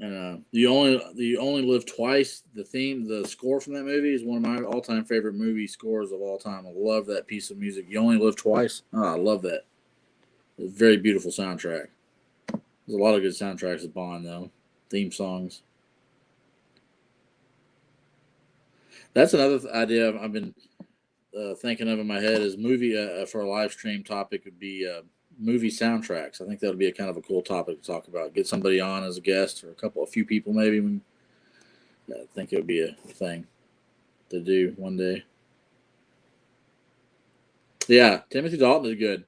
And you only live twice. The score from that movie is one of my all-time favorite movie scores of all time. I love that piece of music. You only live twice. Oh, I love that. It's a very beautiful soundtrack. There's a lot of good soundtracks of Bond though. Theme songs. That's another idea I've been thinking of in my head is movie for a live stream topic would be movie soundtracks. I think that would be a kind of a cool topic to talk about. Get somebody on as a guest or a few people maybe. I think it would be a thing to do one day. Yeah, Timothy Dalton is good.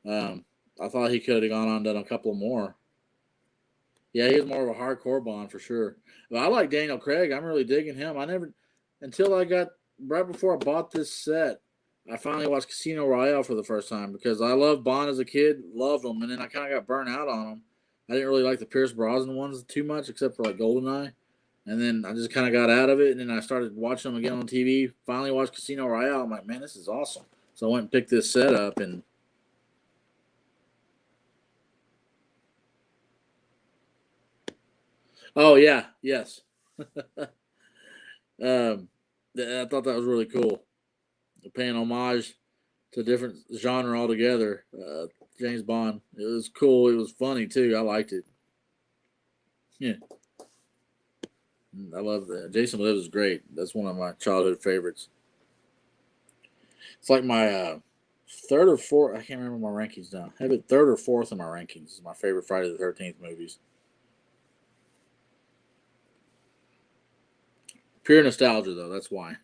I thought he could have gone on and done a couple more. Yeah, he was more of a hardcore Bond for sure. But I like Daniel Craig. I'm really digging him. I never until I got right before I bought this set. I finally watched Casino Royale for the first time because I loved Bond as a kid, loved them, and then I kind of got burnt out on them. I didn't really like the Pierce Brosnan ones too much, except for like GoldenEye. And then I just kind of got out of it, and then I started watching them again on TV. Finally watched Casino Royale. I'm like, man, this is awesome. So I went and picked this set up, and oh yeah, yes, I thought that was really cool. Paying homage to a different genre altogether. James Bond. It was cool. It was funny too. I liked it. Yeah, I love that. Jason Lives is great. That's one of my childhood favorites. It's like my third or fourth. I can't remember my rankings now. I have it third or fourth in my rankings. Is my favorite Friday the 13th movies. Pure nostalgia, though. That's why.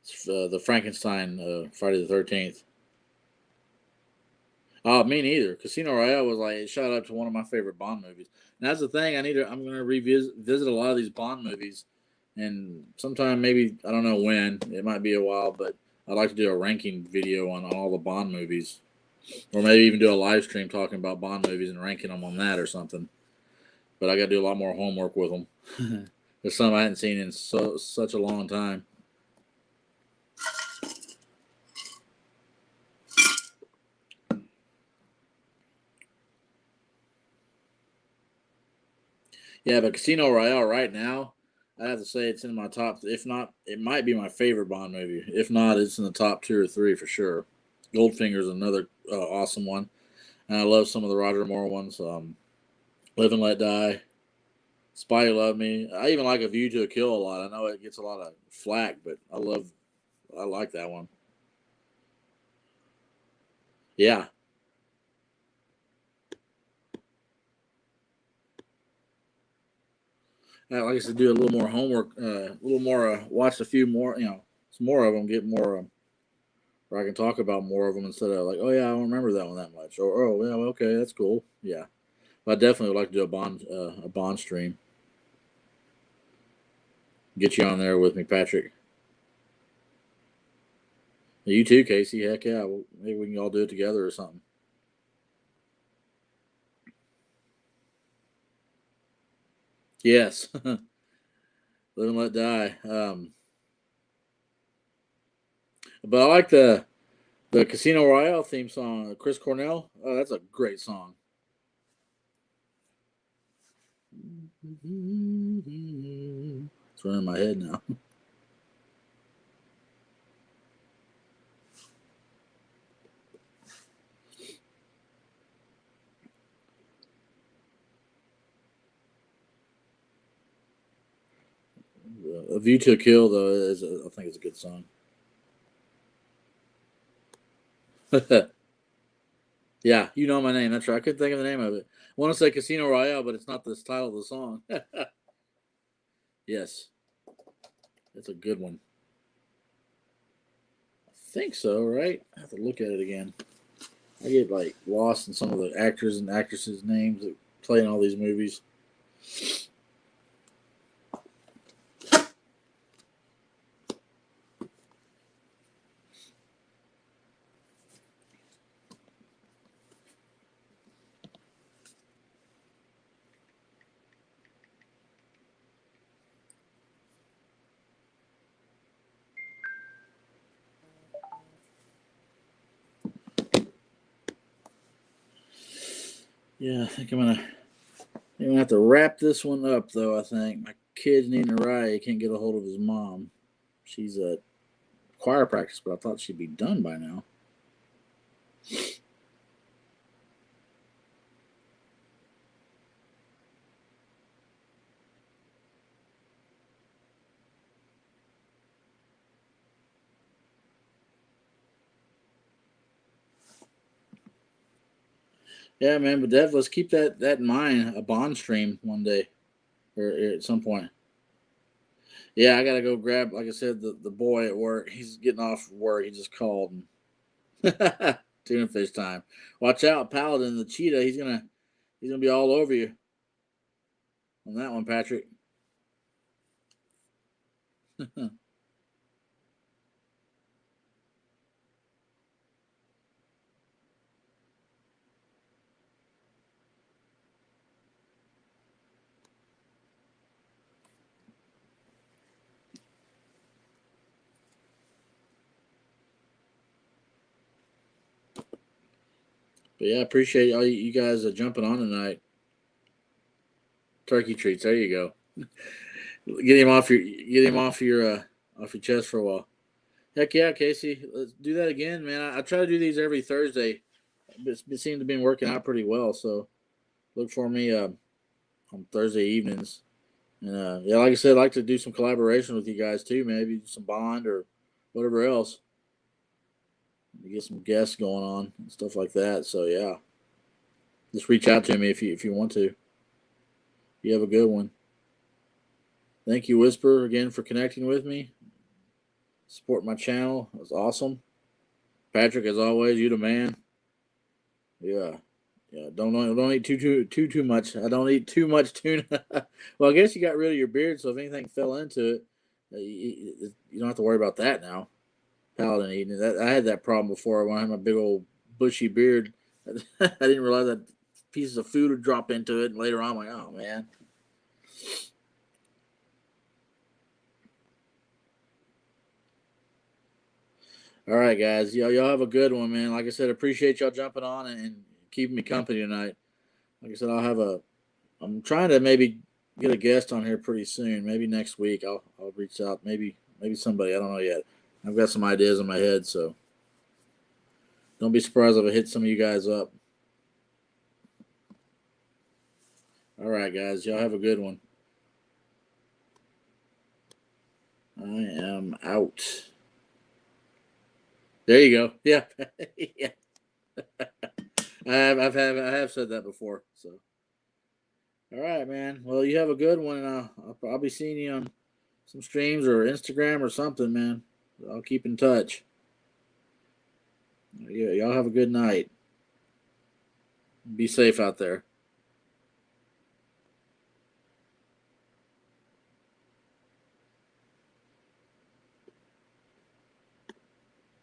It's, the Frankenstein Friday the 13th. Oh, me neither. Casino Royale was like it shot up to one of my favorite Bond movies. And that's the thing. I'm gonna visit a lot of these Bond movies, and sometime maybe I don't know when. It might be a while, but I'd like to do a ranking video on all the Bond movies, or maybe even do a live stream talking about Bond movies and ranking them on that or something. But I got to do a lot more homework with them. There's some I hadn't seen in such a long time. Yeah, but Casino Royale right now, I have to say it's in my top. If not, it might be my favorite Bond movie. If not, it's in the top 2 or 3 for sure. Goldfinger is another awesome one, and I love some of the Roger Moore ones. Live and Let Die, Spy Who Loved Me. I even like A View to a Kill a lot. I know it gets a lot of flack, but I like that one. Yeah. Like I said, do a little more homework, a little more, watch a few more, some more of them, get more, where I can talk about more of them instead of like, oh yeah, I don't remember that one that much, or oh yeah, okay, that's cool, yeah. But I definitely would like to do a Bond stream. Get you on there with me, Patrick. You too, Casey. Heck yeah, maybe we can all do it together or something. Yes, Live and Let Die. But I like the Casino Royale theme song, Chris Cornell. Oh, that's a great song. It's running in my head now. A View to a Kill, though, I think it's a good song. Yeah, you know my name. That's right. I couldn't think of the name of it. I want to say Casino Royale, but it's not the title of the song. Yes, that's a good one. I think so, right? I have to look at it again. I get like lost in some of the actors and actresses' names that play in all these movies. Yeah, I think I'm gonna have to wrap this one up though. I think my kid's needing a ride. He can't get a hold of his mom. She's at choir practice, but I thought she'd be done by now. Yeah, man. But Dev, let's keep that in mind. A Bond stream one day or at some point. Yeah, I gotta go grab. Like I said, the boy at work. He's getting off work. He just called. And tuna fish time. Watch out, Paladin, the cheetah. He's gonna be all over you on that one, Patrick. But yeah, I appreciate all you guys jumping on tonight. Turkey treats. There you go. Off your chest for a while. Heck yeah, Casey. Let's do that again, man. I try to do these every Thursday. It seems to be working out pretty well. So look for me on Thursday evenings. And yeah, like I said, I'd like to do some collaboration with you guys too. Maybe some Bond or whatever else. Get some guests going on and stuff like that. So yeah, just reach out to me if you want to. You have a good one. Thank you, Whisper, again for connecting with me. Support my channel. It was awesome. Patrick, as always, you the man. Yeah. Yeah, don't eat too much. I don't eat too much tuna. Well, I guess you got rid of your beard, so if anything fell into it, you don't have to worry about that now. Paladin eating it. I had that problem before when I had my big old bushy beard. I didn't realize that pieces of food would drop into it, and later on, I'm like, oh man. All right, guys. Y'all have a good one, man. Like I said, appreciate y'all jumping on and keeping me company tonight. Like I said, I'm trying to maybe get a guest on here pretty soon. Maybe next week I'll reach out. Maybe somebody. I don't know yet. I've got some ideas in my head, so don't be surprised if I hit some of you guys up. All right, guys. Y'all have a good one. I am out. There you go. Yeah. Yeah. I have said that before. So, all right, man. Well, you have a good one, and I'll be seeing you on some streams or Instagram or something, man. I'll keep in touch. Yeah, y'all have a good night. Be safe out there.